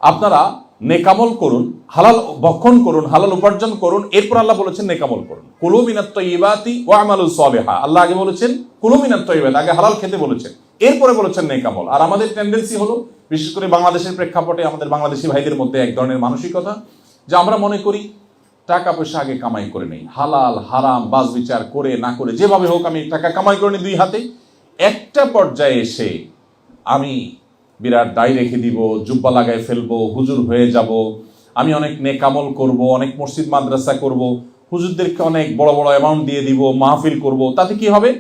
আপনারা নেকামল করুন, হালাল ভক্ষণ করুন, হালাল উপার্জন করুন। এরপর আল্লাহ বলেছেন নেকামল করুন। কুলু মিনাত তাইয়্যিবাতি ওয়া আমালুস সালিহা। আল্লাহ আগে বলেছেন কুলু মিনাত তাইয়্যিবাত, আগে হালাল খেতে বলেছেন, এরপরে বলেছেন নেকামল। আর আমাদের টেন্ডেন্সি হলো, বিশেষ করে বাংলাদেশের প্রেক্ষাপটে আমাদের বাংলাদেশি ভাইদের মধ্যে এক ধরনের মানসিকতা যে আমরা মনে করি টাকা পয়সা আগে কামাই করে নেই, হালাল হারাম বাজ বিচার করে না করে যেভাবে হোক আমি টাকা কামাই করে নিই দুই হাতে, একটা পর্যায়ে এসে আমি বিরাট দায় রেখে দিব, জুব্বা লাগায় ফেলবো, হুজুর হয়ে যাব, আমি অনেক নেকামল করব, অনেক মসজিদ মাদ্রাসা করব, হুজুরদেরকে অনেক বড় বড় অ্যামাউন্ট দিয়ে দিব, মাহফিল করব, তাতে কি হবে?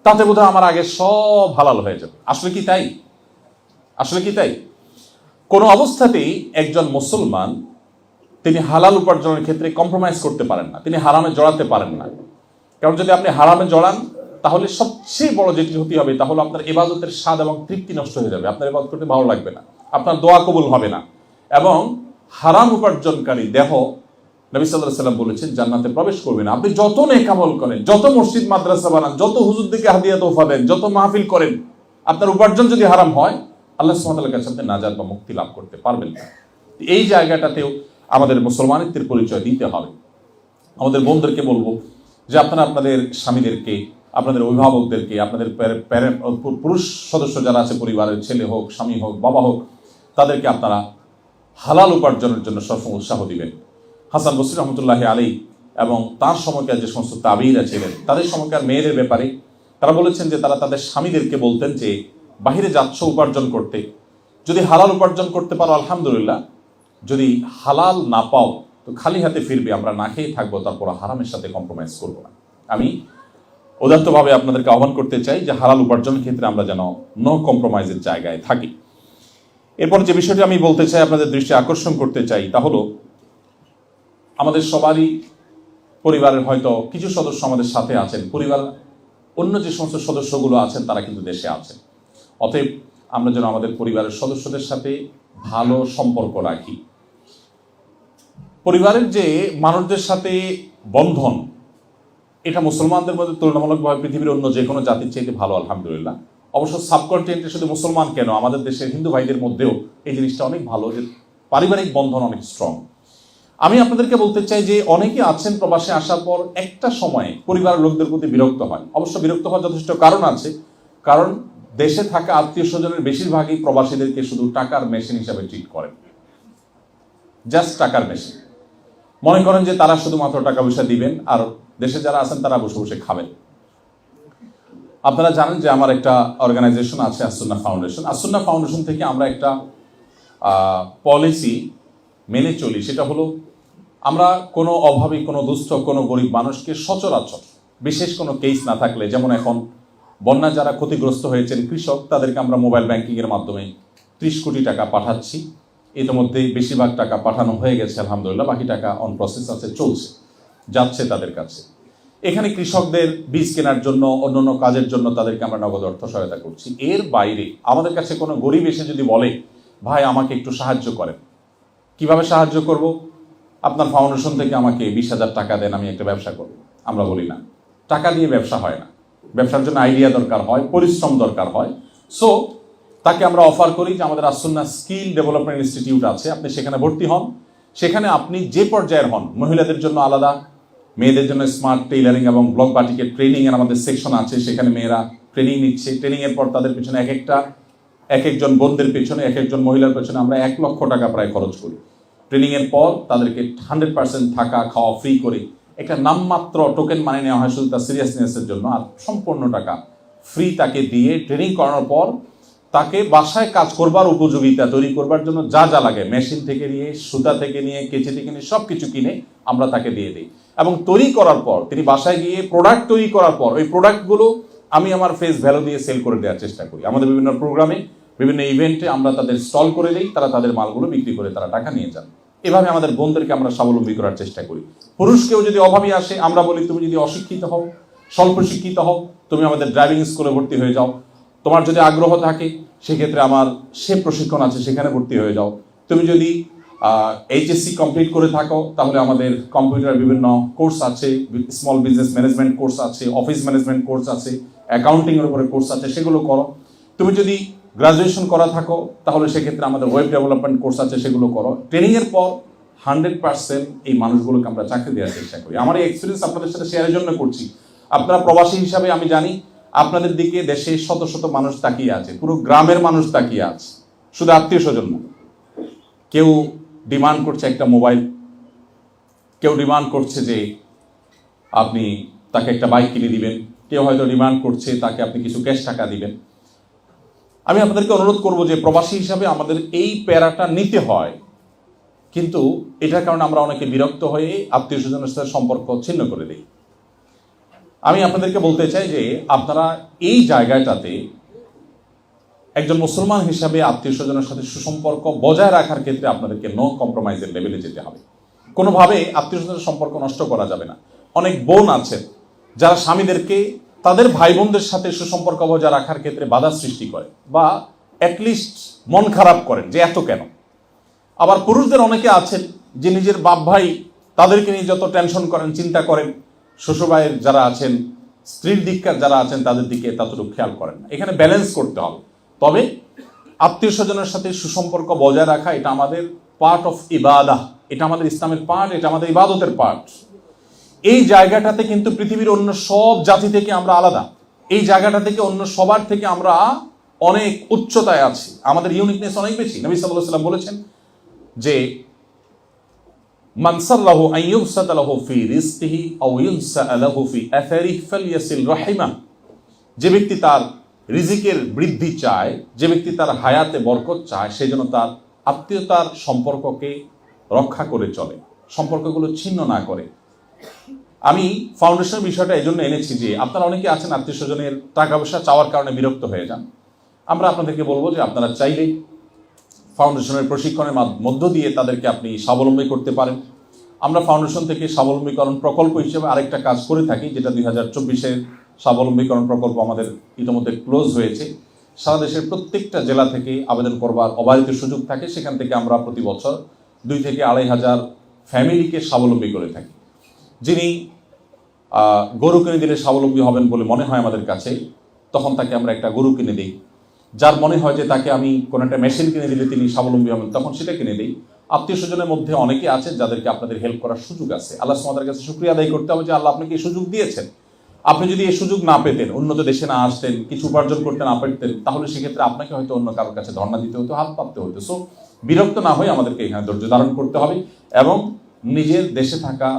তাতে বোধহয় আমার আগে সব হালাল হয়ে যাবে। আসলে কি তাই? আসলে কি তাই? কোনো অবস্থাতেই একজন মুসলমান তিনি হালাল উপার্জনের ক্ষেত্রে কম্প্রোমাইজ করতে পারেন না, তিনি হারামে জড়াতে পারেন না। কারণ যদি আপনি হারামে জড়ান, তাহলে সবচেয়ে বড় যেটি ক্ষতি হবে তা হলো আপনার ইবাদতের স্বাদ এবং তৃপ্তি নষ্ট হয়ে যাবে, আপনার ইবাদত করতে ভালো লাগবে না, আপনার দোয়া কবুল হবে না। এবং হারাম উপার্জনকারী দেহ, নবী সাল্লাল্লাহু আলাইহি ওয়াসাল্লাম বলেছেন, জান্নাতে প্রবেশ করবে না। আপনি যত নেক আমল করেন, যত মসজিদ মাদ্রাসা বানান, যত হুজুরদেরকে হাদিয়া তোফা দেন, যত মাহফিল করেন, আপনার উপার্জন যদি হারাম হয়, আল্লাহ সুবহানাহু ওয়া তাআলার কাছে আপনি নাজাত বা মুক্তি লাভ করতে পারবেন না। এই জায়গাটাতেও আমাদের মুসলমানিত্বের পরিচয় দিতে হবে। আমাদের বোনদেরকে বলবো যে আপনারা আপনাদের স্বামীদেরকে, আপনাদের অভিভাবকদেরকে, আপনাদের পুরুষ সদস্য যারা আছে পরিবারের, ছেলে হোক, স্বামী হোক, বাবা হোক, তাদেরকে আপনারা হালাল উপার্জনের জন্য সবসময় উৎসাহ দিবেন। হাসান বসরি রহমতুল্লাহি আলাইহি এবং তার সময়কার যে সমস্ত তাবিঈরা ছিলেন, তাদের সময়কার মেয়েদের ব্যাপারে তারা বলেছেন যে তারা তাদের স্বামীদেরকে বলতেন যে বাহিরে যাচ্ছ উপার্জন করতে, যদি হালাল উপার্জন করতে পারো আলহামদুলিল্লাহ, যদি হালাল না পাও তো খালি হাতে ফিরবে, আমরা না খেয়ে থাকবো, তারপর হারামের সাথে কম্প্রোমাইজ করবো না। আমি উদাত্তভাবে আপনাদেরকে আহ্বান করতে চাই যে হালাল উপার্জনের ক্ষেত্রে আমরা যেন নো কম্প্রোমাইজের জায়গায় থাকি। এরপর যে বিষয়টি আমি বলতে চাই, আপনাদের দৃষ্টি আকর্ষণ করতে চাই, তা হলো আমাদের সবারই পরিবারের হয়তো কিছু সদস্য আমাদের সাথে আছেন, পরিবার অন্য যে সমস্ত সদস্যগুলো আছেন তারা কিন্তু দেশে আছেন। অতএব আমরা যেন আমাদের পরিবারের সদস্যদের সাথে ভালো সম্পর্ক রাখি। পরিবারের যে মানুষদের সাথে বন্ধন, এটা মুসলমানদের মধ্যে তুলনামূলকভাবে পৃথিবীর অন্য যে কোনো জাতির চাইতে ভালো আলহামদুলিল্লাহ। অবশ্য সাবকন্টিনেন্টে শুধু মুসলমান কেন, আমাদের দেশের হিন্দু ভাইদের মধ্যেও এই জিনিসটা অনেক ভালো, যে পারিবারিক বন্ধন অনেক স্ট্রং। আমি আপনাদেরকে বলতে চাই যে অনেকে আছেন প্রবাসে আসার পর একটা সময়ে পরিবারের লোকদের প্রতি বিরক্ত হয়। অবশ্য বিরক্ত হওয়ার যথেষ্ট কারণ আছে, কারণ দেশে থাকা আত্মীয় স্বজনের বেশিরভাগই প্রবাসীদেরকে শুধু টাকার মেশিন হিসাবে ট্রিট করেন, জাস্ট টাকার মেশিন। মনে করেন যে তারা শুধুমাত্র টাকা পয়সা দিবেন আর দেশে যারা আছেন তারা বসে বসে খাবেন। আপনারা জানেন যে আমার একটা অর্গানাইজেশন আছে, আসুন্নাহ ফাউন্ডেশন। আসুন্নাহ ফাউন্ডেশন থেকে আমরা একটা পলিসি মেনে চলি, সেটা হলো আমরা কোনো অভাবী, কোনো দুস্থ, কোনো গরিব মানুষকে সচরাচর, বিশেষ কোনো কেস না থাকলে, যেমন এখন বন্যা যারা ক্ষতিগ্রস্ত হয়েছেন কৃষক, তাদেরকে আমরা মোবাইল ব্যাংকিংয়ের মাধ্যমে 30 কোটি টাকা পাঠাচ্ছি। ইতিমধ্যে বেশিরভাগ টাকা পাঠানো হয়ে গেছে আলহামদুলিল্লাহ, বাকি টাকা অন প্রসেস আছে, চলছে, যাচ্ছে তাদের কাছে। এখানে কৃষকদের বীজ কেনার জন্য, অন্যান্য কাজের জন্য তাদেরকে আমরা নগদ অর্থ সহায়তা করছি। এর বাইরে আমাদের কাছে কোনো গরিব এসে যদি বলে ভাই আমাকে একটু সাহায্য করেন, কিভাবে সাহায্য করব? আপনার ফাউন্ডেশন থেকে আমাকে 20,000 টাকা দেন, আমি একটা ব্যবসা করব। আমরা বলি না, টাকা দিয়ে ব্যবসা হয় না, ব্যবসার জন্য আইডিয়া দরকার হয়, পরিশ্রম দরকার হয়। সো তাকে আমরা অফার করি যে আমাদের আসুন্নাহ স্কিল ডেভেলপমেন্ট ইনস্টিটিউট আছে, আপনি সেখানে ভর্তি হন। সেখানে আপনি যে পর্যায়ের হন, মহিলাদের জন্য আলাদা, মেয়েদের জন্য স্মার্ট টেইলারিং এবং ব্লক বাটিকের ট্রেনিং এর আমাদের সেকশন আছে, সেখানে মেয়েরা ট্রেনিং নিচ্ছে। ট্রেনিং এর পর তাদের পেছনে এক একজন বোনদের পেছনে, এক একজন মহিলার পেছনে আমরা 1 লক্ষ টাকা প্রায় খরচ করি। ট্রেনিং এর পর তাদেরকে 100% থাকা খাওয়া ফ্রি করে একটা নামমাত্র টোকেন মানে নেওয়া হয় শুধু তার সিরিয়াসনেসের জন্য, আর সম্পূর্ণ টাকা ফ্রি তাকে দিয়ে ট্রেনিং করানোর পর তাকে বাসায় কাজ করবার উপযোগিতা তৈরি করবার জন্য যা যা লাগে, মেশিন থেকে নিয়ে, সুতা থেকে নিয়ে, কেচি থেকে নিয়ে সব কিছু কিনে আমরা তাকে দিয়ে দিই। এবং তৈরি করার পর তিনি বাসায় গিয়ে প্রোডাক্ট তৈরি করার পর ওই প্রোডাক্টগুলো আমি আমার ফেস ভ্যালু দিয়ে সেল করে দেওয়ার চেষ্টা করি। আমাদের বিভিন্ন প্রোগ্রামে, বিভিন্ন ইভেন্টে আমরা তাদের স্টল করে দিই, তারা তাদের মালগুলো বিক্রি করে তারা টাকা নিয়ে যান। এভাবে আমাদের বোনদেরকে আমরা স্বাবলম্বী করার চেষ্টা করি। পুরুষকেও যদি অভাবী আসে, আমরা বলি তুমি যদি অশিক্ষিত হও, স্বল্প শিক্ষিত হও, তুমি আমাদের ড্রাইভিং স্কুলে ভর্তি হয়ে যাও। তোমার যদি আগ্রহ থাকে সেক্ষেত্রে আমার সে প্রশিক্ষণ আছে, সেখানে ভর্তি হয়ে যাও। তুমি যদি এইচএসসি কমপ্লিট করে থাকো তাহলে আমাদের কম্পিউটার বিভিন্ন কোর্স আছে, স্মল বিজনেস ম্যানেজমেন্ট কোর্স আছে, অফিস ম্যানেজমেন্ট কোর্স আছে, অ্যাকাউন্টিংয়ের উপরে কোর্স আছে, সেগুলো করো। তুমি যদি গ্রাজুয়েশন করা থাকো তাহলে সেক্ষেত্রে আমাদের ওয়েব ডেভেলপমেন্ট কোর্স আছে, সেগুলো করো। ট্রেনিংয়ের পর 100% এই মানুষগুলোকে আমরা চাকরি দেওয়ার চেষ্টা করি। আমার এই এক্সপিরিয়েন্স আপনাদের সাথে শেয়ারের জন্য করছি। আপনারা প্রবাসী হিসাবে আমি জানি আপনাদের দিকে দেশে শত শত মানুষ তাকিয়ে আছে, পুরো গ্রামের মানুষ তাকিয়ে আছে, শুধু আত্মীয় স্বজন না। কেউ ডিমান্ড করছে একটা মোবাইল, কেউ ডিমান্ড করছে যে আপনি তাকে একটা বাইক কিনে দিবেন, কেউ হয়তো ডিমান্ড করছে তাকে আপনি কিছু ক্যাশ টাকা দিবেন। আমি আপনাদেরকে অনুরোধ করব যে প্রবাসী হিসাবে আমাদের এই প্যারাটা নিতে হয়, কিন্তু এটার কারণে আমরা অনেকে বিরক্ত হয়ে আত্মীয় স্বজনের সাথে সম্পর্ক ছিন্ন করে দিই। আমি আপনাদেরকে বলতে চাই যে আপনারা এই জায়গাটাতে একজন মুসলমান হিসাবে আত্মীয় স্বজনের সাথে সুসম্পর্ক বজায় রাখার ক্ষেত্রে আপনাদেরকে নো কম্প্রোমাইজের লেভেলে যেতে হবে। কোনোভাবে আত্মীয় স্বজনের সম্পর্ক নষ্ট করা যাবে না। অনেক বোন আছেন যারা স্বামীদেরকে তাদের ভাই বোনদের সাথে সুসম্পর্ক বজায় রাখার ক্ষেত্রে বাধা সৃষ্টি করে বা অ্যাটলিস্ট মন খারাপ করেন যে এত কেন। আবার পুরুষদের অনেকে আছেন যে নিজের বাপ ভাই তাদেরকে নিয়ে যত টেনশন করেন, চিন্তা করেন, শ্বশুরবাইয়ের যারা আছেন, স্ত্রীর দিককার যারা আছেন তাদের দিকে ততটুকু খেয়াল করেন না। এখানে ব্যালেন্স করতে হবে। তবে আত্মীয় স্বজনের সাথে সুসম্পর্ক বজায় রাখা এটা আমাদের পার্ট অফ ইবাদাহ, এটা আমাদের ইসলামের পার্ট, এটা আমাদের ইবাদতের পার্ট। এই জায়গাটাতে কিন্তু পৃথিবীর অন্য সব জাতি থেকে আমরা আলাদা। এই জায়গাটা থেকে অন্য সবার থেকে আমরা অনেক উচ্চতায় আছি, আমাদের ইউনিকনেস অনেক বেশি। নবী সাল্লাল্লাহু আলাইহি ওয়াসাল্লাম বলেছেন যে মান সাল্লাহু আন ইউবসাতা লাহু ফি রিজকিহি আও ইউনসা লাহু ফি আথারিহি ফালইয়াসিল রাহিমা। যে ব্যক্তি তার রিজিকের বৃদ্ধি চায়, যে ব্যক্তি তার হায়াতে বরকত চায়, সে যেন তার আত্মীয়তার সম্পর্ককে রক্ষা করে চলে, সম্পর্কগুলো ছিন্ন না করে। আমি ফাউন্ডেশনের বিষয়টা এই জন্য এনেছি যে আপনারা অনেকে আছেন আত্মীয় স্বজনের টাকা পয়সা চাওয়ার কারণে বিরক্ত হয়ে যান। আমরা আপনাদেরকে বলবো যে আপনারা চাইলে ফাউন্ডেশনের প্রশিক্ষণের মধ্য দিয়ে তাদেরকে আপনি স্বাবলম্বী করতে পারেন। আমরা ফাউন্ডেশন থেকে স্বাবলম্বীকরণ প্রকল্প হিসেবে আরেকটা কাজ করে থাকি, যেটা 2024-এর স্বাবলম্বীকরণ প্রকল্প আমাদের ইতিমধ্যে ক্লোজ হয়েছে। সারা দেশের প্রত্যেকটা জেলা থেকে আবেদন করবার অবারিত সুযোগ থাকে। সেখান থেকে আমরা প্রতি বছর 2 থেকে 2,500 ফ্যামিলিকে স্বাবলম্বী করে থাকি। যিনি গরু কিনে দিলে স্বাবলম্বী হবেন বলে মনে হয় আমাদের কাছে, তখন তাকে আমরা একটা গরু কিনে দিই। যার মনে হয় যে তাকে আমি কোনো একটা মেশিন কিনে দিলে তিনি স্বাবলম্বী হবেন, তখন সেটা কিনে দিই। আত্মীয় স্বজনের মধ্যে অনেকে আছেন যাদেরকে আপনাদের হেল্প করার সুযোগ আছে। আল্লাহ সুবহানাহু ওয়া তাআলার কাছে শুকরিয়া আদায় করতে হবে যে আল্লাহ আপনাকে এই সুযোগ দিয়েছেন। আপনি যদি এই সুযোগ না পেতেন, উন্নত দেশে না আসতেন, কিছু উপার্জন করতে না পারতেন, তাহলে সেক্ষেত্রে আপনাকে হয়তো অন্য কারোর কাছে ধর্ণা দিতে হতো, হাত পাততে হতো। সো বিরক্ত না হয়ে আমাদেরকে এখানে ধৈর্য ধারণ করতে হবে এবং নিজের দেশে থাকা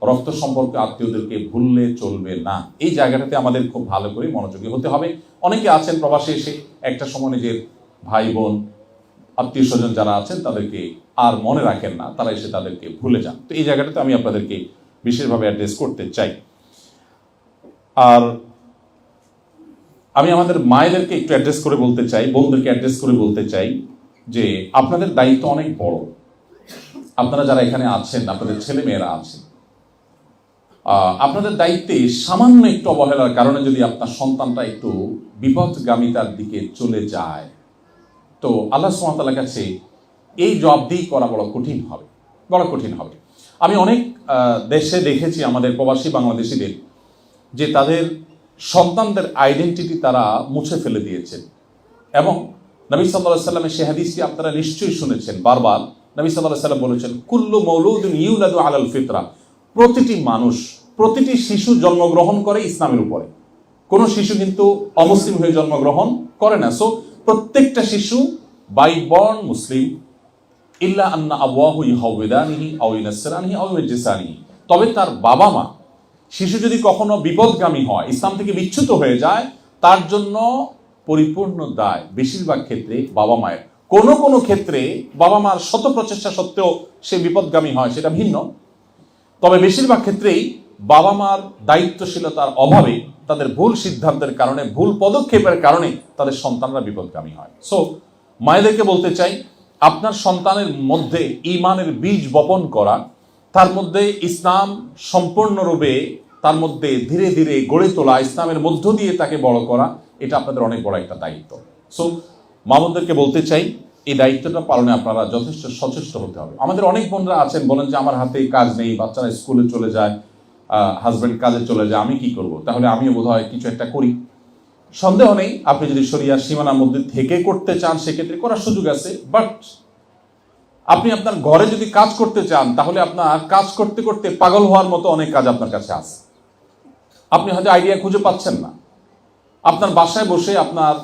রক্ত সম্পর্কে আত্মীয়দেরকে ভুললে চলবে না। এই জায়গাটাতে আমাদের খুব ভালো করে মনোযোগী হতে হবে। অনেকে আছেন প্রবাসে এসে একটা সময় নিজের ভাই বোন আত্মীয় স্বজন যারা আছেন তাদেরকে আর মনে রাখেন না, তারা এসে তাদেরকে ভুলে যান। তো এই জায়গাটাতে আমি আপনাদেরকে বিশেষভাবে অ্যাড্রেস করতে চাই। আর আমি আমাদের মায়েদেরকে একটু অ্যাড্রেস করে বলতে চাই, বোনদেরকে অ্যাড্রেস করে বলতে চাই যে আপনাদের দায়িত্ব অনেক বড়। আপনারা যারা এখানে আছেন, আপনাদের ছেলে মেয়েরা আছেন, আপনাদের দায়িত্বে সামান্য একটু অবহেলার কারণে যদি আপনার সন্তানটা একটু বিপদগামিতার দিকে চলে যায়, তো আল্লাহ সুবহানাহু ওয়া তাআলার কাছে এই জবাবদিহি করা বড় কঠিন হবে, বড় কঠিন হবে। আমি অনেক দেশে দেখেছি আমাদের প্রবাসী বাংলাদেশিদের যে তাদের সন্তানদের আইডেন্টিটি তারা মুছে ফেলে দিয়েছেন। এবং নবী সাল্লাল্লাহু আলাইহি ওয়াসাল্লামের সেই হাদিসটি আপনারা নিশ্চয়ই শুনেছেন বারবার। নবী সাল্লাল্লাহু আলাইহি ওয়াসাল্লাম বলেছেন, কুল্লু মাউলুদিন ইউলাদু আলাল ফিতরা। প্রতিটি মানুষ, প্রতিটি শিশু জন্মগ্রহণ করে ইসলামের উপরে। কোনো শিশু কিন্তু অমুসলিম হয়ে জন্মগ্রহণ করে না। সো প্রত্যেকটা শিশু বাই বর্ন মুসলিম, ইল্লা আন্না আবওয়াহু ইউহাউইদানিহি আও ইউনাসসিরানিহি আও ইউমাজ্জিসানিহি। তবে তার বাবা মা, শিশু যদি কখনো বিপদগামী হয়, ইসলাম থেকে বিচ্যুত হয়ে যায়, তার জন্য পরিপূর্ণ দায় বেশিরভাগ ক্ষেত্রে বাবা মায়ের। কোনো কোনো ক্ষেত্রে বাবা মার শত প্রচেষ্টা সত্ত্বেও সে বিপদগামী হয়, সেটা ভিন্ন। তবে বেশিরভাগ ক্ষেত্রেই বাবা মার দায়িত্বশীলতার অভাবে, তাদের ভুল সিদ্ধান্তের কারণে, ভুল পদক্ষেপের কারণে তাদের সন্তানরা বিপদগামী হয়। সো মায়েদেরকে বলতে চাই, আপনার সন্তানের মধ্যে ঈমানের বীজ বপন করা, তার মধ্যে ইসলাম সম্পূর্ণরূপে তার মধ্যে ধীরে ধীরে গড়ে তোলা, ইসলামের মধ্য দিয়ে তাকে বড় করা, এটা আপনাদের অনেক বড় একটা দায়িত্ব। সো মা বোনদেরকে বলতে চাই, এই দায়িত্বটা পালনে আপনারা যথেষ্ট সচেষ্ট হতে হবে। আমাদের অনেক বোনরা আছেন, বলেন যে আমার হাতে কাজ নেই, বাচ্চারা স্কুলে চলে যায়, হাজব্যান্ড কাজে চলে যায়, আমি কি করব? তাহলে আমিও বোধহয় কিছু একটা করি। সন্দেহ নেই, আপনি যদি শরিয়ার সীমানার মধ্যে থেকে করতে চান সেক্ষেত্রে করার সুযোগ আছে। বাট আপনি আপনার ঘরে যদি কাজ করতে চান, তাহলে আপনার কাজ করতে করতে পাগল হওয়ার মতো অনেক কাজ আপনার কাছে আছে। আপনি হয়তো আইডিয়া খুঁজে পাচ্ছেন না। আপনার বাসায় বসে আপনার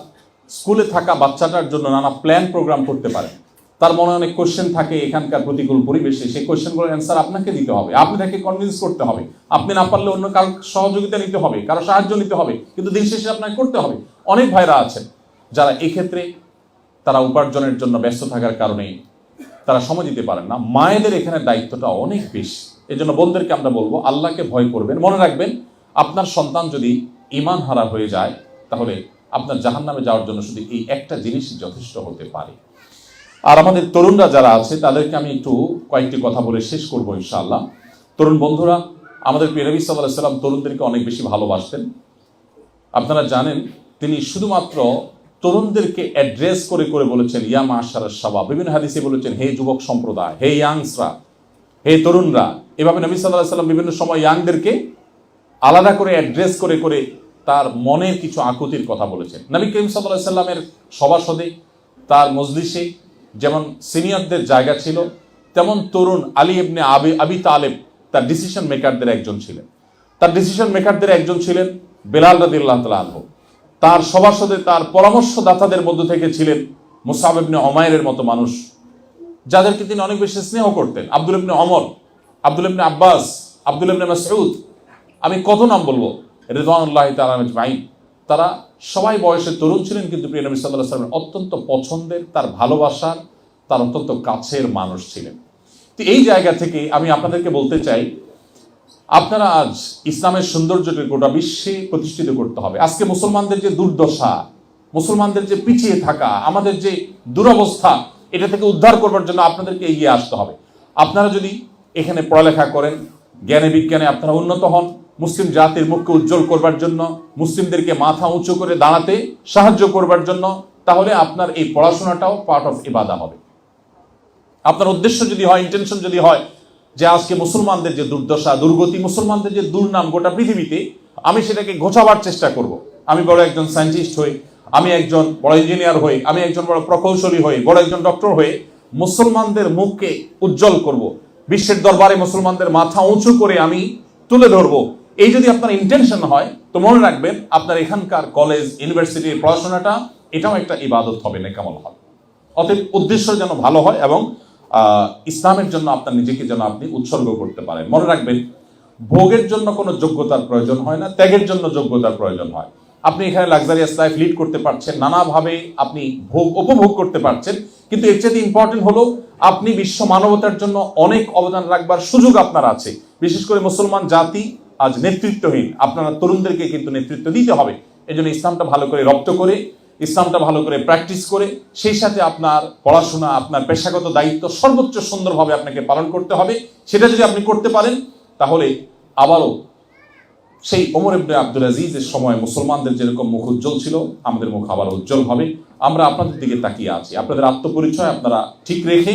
স্কুলে থাকা বাচ্চাটার জন্য নানা প্ল্যান প্রোগ্রাম করতে পারেন। তার মনে অনেক কোশ্চেন থাকে এখানকার প্রতিকূল পরিবেশে, সেই কোশ্চেনগুলোর অ্যান্সার আপনাকে দিতে হবে, আপনি তাকে কনভিন্স করতে হবে। আপনি না পারলে অন্য কারো সহযোগিতা নিতে হবে, কারো সাহায্য নিতে হবে, কিন্তু দিন শেষে আপনাকে করতে হবে। অনেক ভাইরা আছেন যারা এক্ষেত্রে তারা উপার্জনের জন্য ব্যস্ত থাকার কারণে তারা সময় দিতে পারেন না। মায়েদের এখানে দায়িত্বটা অনেক বেশি। এই জন্য বোনদেরকে আমরা বলবো, আল্লাহকে ভয় করবেন। মনে রাখবেন, আপনার সন্তান যদি ঈমান হারা হয়ে যায়, তাহলে আপনার জাহান্নামে যাওয়ার জন্য শুধু এই একটা জিনিস যথেষ্ট হতে পারে। আর আমাদের তরুণরা যারা আছে, তাদেরকে আমি একটু কয়েকটি কথা বলে শেষ করবো ইনশাআল্লাহ। তরুণ বন্ধুরা, আমাদের প্রিয় নবী সাল্লাল্লাহু আলাইহি ওয়াসাল্লাম তরুণদেরকে অনেক বেশি ভালোবাসতেন। আপনারা জানেন, তিনি শুধুমাত্র তরুণদেরকে অ্যাড্রেস করে করে বলেছেন ইয়া মাশারাশ শাবাব। বিভিন্ন হাদিসে বলেছেন হে যুবক সম্প্রদায়, হে ইয়াংসরা, হে তরুণরা। এভাবে নবী সাল্লাল্লাহু আলাইহি ওয়াসাল্লাম বিভিন্ন সময় ইয়াংদেরকে আলাদা করে অ্যাড্রেস করে করে তার মনের কিছু আকুতির কথা বলেছেন। নবী করিম সাল্লাল্লাহু আলাইহি ওয়াসাল্লামের সভাসদে, তার মজলিসে যেমন সিনিয়রদের জায়গা ছিল, তেমন তরুণ আলী ইবনে আবি তালেব তার ডিসিশন মেকারদের একজন ছিলেন। তার ডিসিশন মেকারদের একজন ছিলেন বেলাল রাদিয়াল্লাহু তাআলা আনহু। তার সভাসদে, তার পরামর্শদাতাদের মধ্য থেকে ছিলেন মুসআব ইবনে উমাইরের মতো মানুষ, যাদেরকে তিনি অনেক বেশি স্নেহ করতেন। আব্দুল ইবনে ওমর, আব্দুল ইবনে আব্বাস, আব্দুল ইবনে মাসউদ, আমি কত নাম বলবো, রিদওয়ানুল্লাহি তাআলা আজমাইন। তারা সবাই বয়সে তরুণ ছিলেন, কিন্তু প্রিয় নবী সাল্লাল্লাহু আলাইহি ওয়াসাল্লামের অত্যন্ত পছন্দের, তার ভালোবাসার, তার অত্যন্ত কাছের মানুষ ছিলেন। তো এই জায়গা থেকে আমি আপনাদেরকে বলতে চাই, আপনারা আজ ইসলামের সৌন্দর্যকে গোটা বিশ্বে প্রতিষ্ঠিত করতে হবে। আজকে মুসলমানদের যে দুর্দশা, মুসলমানদের যে পিছিয়ে থাকা, আমাদের যে দুরবস্থা, এটা থেকে উদ্ধার করবার জন্য আপনাদেরকে এগিয়ে আসতে হবে। আপনারা যদি এখানে পড়ালেখা করেন, জ্ঞানে বিজ্ঞানে আপনারা উন্নত হন, মুসলিম জাতির মুখকে উজ্জ্বল করবার জন্য, মুসলিমদেরকে মাথা উঁচু করে দাঁড়াতে সাহায্য করবার জন্য, তাহলে আপনার এই পড়াশোনাটাও পার্ট অফ ইবাদা হবে। আপনার উদ্দেশ্য যদি হয়, ইন্টেনশন যদি হয় যে আজকে মুসলমানদের যে দুর্দশা, দুর্গতি, মুসলমানদের যে দুর্নাম গোটা পৃথিবীতে, আমি সেটাকে ঘোচাবার চেষ্টা করব। আমি বড় একজন সায়েন্টিস্ট হই, আমি একজন বড় ইঞ্জিনিয়ার হই, আমি একজন বড় প্রকৌশলী হই, বড় একজন ডক্টর হয়ে মুসলমানদের মুখকে উজ্জ্বল করব, বিশ্বের দরবারে মুসলমানদের মাথা উঁচু করে আমি তুলে ধরবো। এই যদি আপনার ইন্টেনশন হয়, তো মনে রাখবেন আপনার এখানকার কলেজ, ইউনিভার্সিটির পড়াশোনাটা এটাও একটা ইবাদত হবে, নেকামল হবে। অতএব উদ্দেশ্য যেন ভালো হয় এবং ইসলামের জন্য আপনার নিজেকে যেন আপনি উৎসর্গ করতে পারেন। মনে রাখবেন, ভোগের জন্য কোনো যোগ্যতার প্রয়োজন হয় না, ত্যাগের জন্য যোগ্যতার প্রয়োজন হয়। আপনি এখানে লাক্সারিয়াস লাইফ লিড করতে পারছেন, নানাভাবে আপনি ভোগ উপভোগ করতে পারছেন, কিন্তু এর চেয়ে ইম্পর্টেন্ট হলো আপনি বিশ্ব মানবতার জন্য অনেক অবদান রাখবার সুযোগ আপনার আছে। বিশেষ করে মুসলমান জাতি আজ নেতৃত্বহীন, আপনারা তরুণদেরকে কিন্তু নেতৃত্ব দিতে হবে। এই জন্য ইসলামটা ভালো করে রপ্ত করে, ইসলামটা ভালো করে প্র্যাকটিস করে, সেই সাথে আপনার পড়াশোনা, আপনার পেশাগত দায়িত্ব সর্বোচ্চ সুন্দরভাবে আপনাকে পালন করতে হবে। সেটা যদি আপনি করতে পারেন, তাহলে আবারও সেই ওমর ইবনে আব্দুল আজিজের সময় মুসলমানদের যেরকম মুখ উজ্জ্বল ছিল, আমাদের মুখ আবার উজ্জ্বল হবে। আমরা আপনাদের দিকে তাকিয়ে আছি। আপনাদের আত্মপরিচয় আপনারা ঠিক রেখে,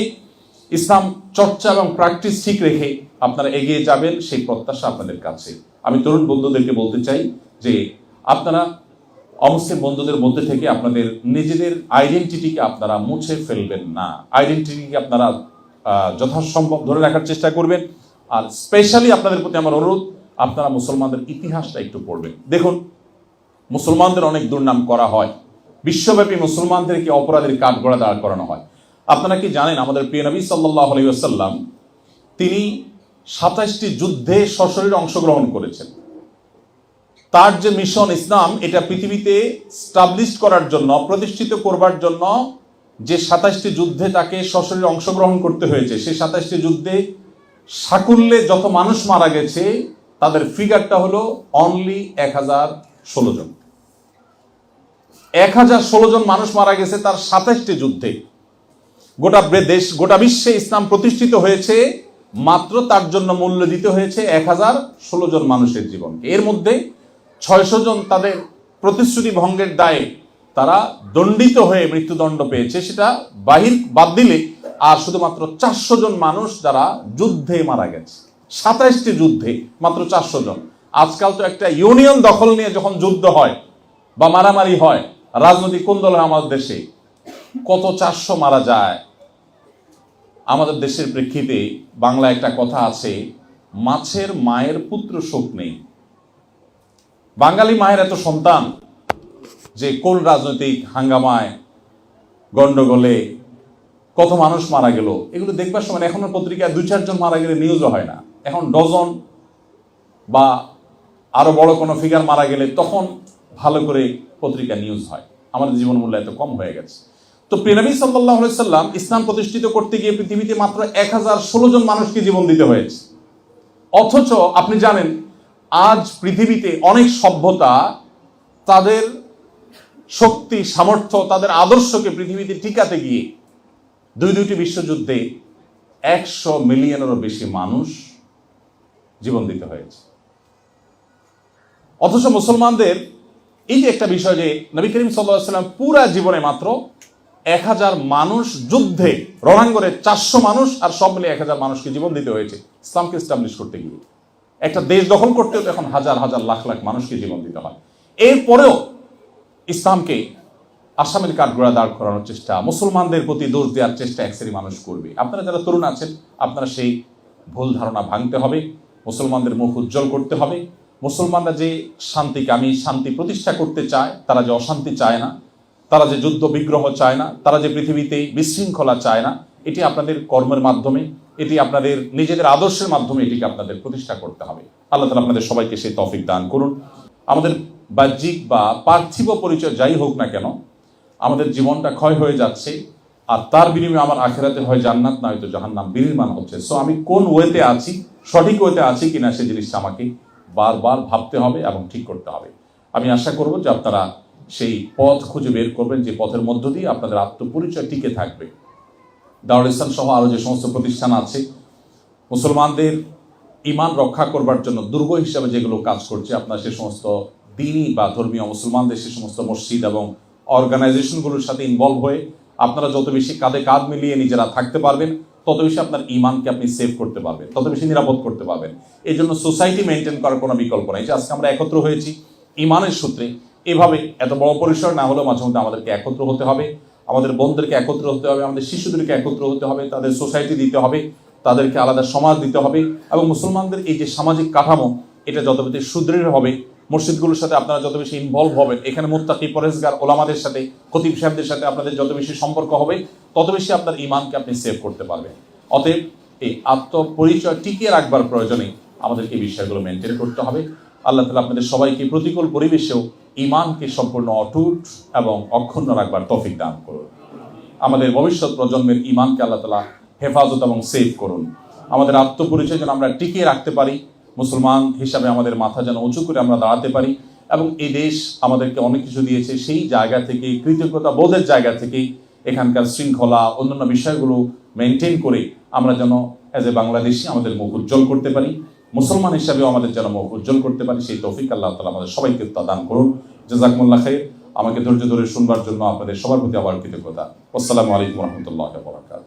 ইসলাম চর্চা এবং প্র্যাকটিস ঠিক রেখে আপনারা এগিয়ে যাবেন, সেই প্রত্যাশা আপনাদের কাছে। আমি তরুণ বন্ধুদেরকে বলতে চাই যে আপনারা অমুসলিম বন্ধুদের মধ্যে থেকে আপনাদের নিজেদের আইডেন্টিটিকে আপনারা মুছে ফেলবেন না। আইডেন্টিটিকে আপনারা যথাসম্ভব ধরে রাখার চেষ্টা করবেন। আর স্পেশালি আপনাদের প্রতি আমার অনুরোধ, আপনারা মুসলমানদের ইতিহাসটা একটু পড়বেন। দেখুন, মুসলমানদের অনেক দুর্নাম করা হয়, বিশ্বব্যাপী মুসলমানদেরকে অপরাধের কাঠগড়া দাঁড় করানো হয়। আপনারা কি জানেন, আমাদের প্রিয় নবী সাল্লাল্লাহু আলাইহি ওয়াসাল্লাম তিনি 27টি যুদ্ধে সশরীরে অংশগ্রহণ করেছেন। তার যে মিশন ইসলাম, এটা পৃথিবীতে স্টাবলিশ করার জন্য, প্রতিষ্ঠিত করবার জন্য যে 27টি যুদ্ধে তাকে সশরীরে অংশগ্রহণ করতে হয়েছে, সেই 27টি যুদ্ধে সাকুল্যে যত মানুষ মারা গেছে তাদের ফিগারটা হলো অনলি 1016 জন। 1016 জন মানুষ মারা গেছে তার 27টি যুদ্ধে। গোটা দেশ, গোটা বিশ্বে ইসলাম প্রতিষ্ঠিত হয়েছে, মাত্র তার জন্য মূল্য দিতে হয়েছে 1016 জন মানুষের জীবনকে। এর মধ্যে 600 জন তাদের প্রতিশ্রুতি ভঙ্গের দায়ে তারা দণ্ডিত হয়ে মৃত্যুদণ্ড পেয়েছে, সেটা বাদ দিলে আর শুধুমাত্র 400 জন মানুষ যারা যুদ্ধে মারা গেছে। 27টি যুদ্ধে মাত্র 400 জন। আজকাল তো একটা ইউনিয়ন দখল নিয়ে যখন যুদ্ধ হয় বা মারামারি হয়, রাজনৈতিক কোন দল হয় আমাদের দেশে, কত 400 মারা যায়। আমাদের দেশের প্রেক্ষিতে বাংলা একটা কথা আছে, মাছের মায়ের পুত্র শোক নেই। বাঙালি মায়ের এত সন্তান যে কোন রাজনৈতিক হাঙ্গামায়, গন্ডগোলে কত মানুষ মারা গেল, এগুলো দেখবার সময় এখনো পত্রিকায় 2-4 জন মারা গেলে নিউজও হয় না। এখন ডজন বা আরো বড় কোনো ফিগার মারা গেলে তখন ভালো করে পত্রিকা নিউজ হয়। আমাদের জীবন মূল্য এত কম হয়ে গেছে। তো প্রিয় নবী সাল্লাল্লাহু আলাইহি সাল্লাম ইসলাম প্রতিষ্ঠিত করতে গিয়ে পৃথিবীতে মাত্র 1016 জন মানুষকে জীবন দিতে হয়েছে। অথচ আপনি জানেন আজ পৃথিবীতে অনেক সভ্যতা তাদের শক্তি, সামর্থ্য, তাদের আদর্শকে পৃথিবীতে টিকাতে গিয়ে দুইটি বিশ্বযুদ্ধে 100 মিলিয়নেরও বেশি মানুষ জীবন দিতে হয়েছে। অথচ মুসলমানদের এই যে একটা বিষয় যে নবী করিম সাল্লাল্লাহু আলাইহি ওয়াসাল্লাম পুরা জীবনে মাত্র 1000 মানুষ যুদ্ধে রণাঙ্গনে 400 মানুষ আর সব মিলে 1000 মানুষকে জীবন দিতে হয়েছে ইসলামকে এস্টাবলিশ করতে গিয়ে। একটা দেশ দখল করতে হতো, এখন হাজার হাজার লাখ লাখ মানুষকে জীবন দিতে হয়। এরপরেও ইসলামকে আসামের কাঠগড়া দাঁড় করানোর চেষ্টা, মুসলমানদের প্রতি দোষ দেওয়ার চেষ্টা এক শ্রেণী মানুষ করবে। আপনারা যারা তরুণ আছেন, আপনারা সেই ভুল ধারণা ভাঙতে হবে, মুসলমানদের মুখ উজ্জ্বল করতে হবে। মুসলমানরা যে শান্তিকামী, শান্তি প্রতিষ্ঠা করতে চায়, তারা যে অশান্তি চায় না, তারা যে যুদ্ধ বিগ্রহ চায় না, তারা যে পৃথিবীতে বিশৃঙ্খলা চায় না, এটি আপনাদের কর্মের মাধ্যমে, এটি আপনাদের নিজেদের আদর্শের মাধ্যমে এটিকে আপনাদের প্রতিষ্ঠা করতে হবে। আল্লাহ তাআলা আপনাদের সবাইকে সেই তৌফিক দান করুন। আমাদের বাহ্যিক বা পার্থিব পরিচয় যাই হোক না কেন, আমাদের জীবনটা ক্ষয় হয়ে যাচ্ছে, আর তার বিনিময়ে আমার আখেরাতে হয় জান্নাত, না হয়তো জাহান্নাম বিনির্মাণ হচ্ছে। সো আমি কোন ওয়েতে আছি, সঠিক ওয়েতে আছি কিনা, সেই জিনিসটা আমাকে বারবার ভাবতে হবে এবং ঠিক করতে হবে। আমি আশা করব যে আপনারা সেই পথ খুঁজে বের করবেন, যে পথের মধ্য দিয়ে আপনাদের আত্মপরিচয় টিকে থাকবে। দারুল ইসলাম সহ আরও যে সমস্ত প্রতিষ্ঠান আছে, মুসলমানদের ঈমান রক্ষা করবার জন্য দুর্গ হিসাবে যেগুলো কাজ করছে, আপনারা সে সমস্ত দ্বীনি বা ধর্মীয় মুসলমানদের সে সমস্ত মসজিদ এবং অর্গানাইজেশনগুলোর সাথে ইনভলভ হয়ে আপনারা যত বেশি কাঁধে কাঁধ মিলিয়ে নিজেরা থাকতে পারবেন, তত বেশি আপনার ঈমানকে আপনি সেভ করতে পারবেন, তত বেশি নিরাপদ করতে পারবেন। এই জন্য সোসাইটি মেনটেন করার কোনো বিকল্প নেই। যে আজকে আমরা একত্র হয়েছি ঈমানের সূত্রে, এভাবে এত বড় পরিসর না হলেও মাঝে মধ্যে আমাদেরকে একত্র হতে হবে, আমাদের বোনদেরকে একত্র হতে হবে, আমাদের শিশুদেরকে একত্র হতে হবে, তাদের সোসাইটি দিতে হবে, তাদেরকে আলাদা সমাজ দিতে হবে। এবং মুসলমানদের এই যে সামাজিক কাঠামো, এটা যত বেশি সুদৃঢ় হবে, মসজিদগুলোর সাথে আপনারা যত বেশি ইনভলভ হবেন, এখানে মুত্তাকি পরেজগার ওলামাদের সাথে, খতিব সাহেবদের সাথে আপনাদের যত বেশি সম্পর্ক হবে, তত বেশি আপনার ঈমানকে আপনি সেভ করতে পারবেন। অতএব এই আত্মপরিচয় টিকিয়ে রাখবার প্রয়োজনে আমাদেরকে এই বিষয়গুলো মেনটেন করতে হবে। আল্লাহ তাআলা আপনাদের সবাইকে প্রতিকূল পরিবেশেও ঈমানকে সম্পূর্ণ অটুট এবং অক্ষুণ্ণ রাখবার তৌফিক দান করুন। আমাদের ভবিষ্যৎ প্রজন্মের ঈমানকে আল্লাহ তাআলা হেফাজত এবং সেভ করুন। আমাদের আত্মপরিচয় যেন আমরা টিকিয়ে রাখতে পারি, মুসলমান হিসাবে আমাদের মাথা যেন উঁচু করে আমরা দাঁড়াতে পারি, এবং এই দেশ আমাদেরকে অনেক কিছু দিয়েছে, সেই জায়গা থেকে, কৃতজ্ঞতা বোধের জায়গা থেকে এখানকার শৃঙ্খলা, অন্যান্য বিষয়গুলো মেনটেন করে আমরা যেন অ্যাজ এ বাংলাদেশি আমাদের মুখ উজ্জ্বল করতে পারি, মুসলমান হিসাবেও আমাদের যেন মুখ উজ্জ্বল করতে পারি, সেই তৌফিক আল্লাহ তাআলা আমাদের সবাইকে দান করুন। জাযাকুমুল্লাহ খাইর। আমাকে ধৈর্য ধরে শুনবার জন্য আপনাদের সবার প্রতি আবার কৃতজ্ঞতা। আসসালামু আলাইকুম ওয়া রাহমাতুল্লাহি ওয়া বারাকাতুহু।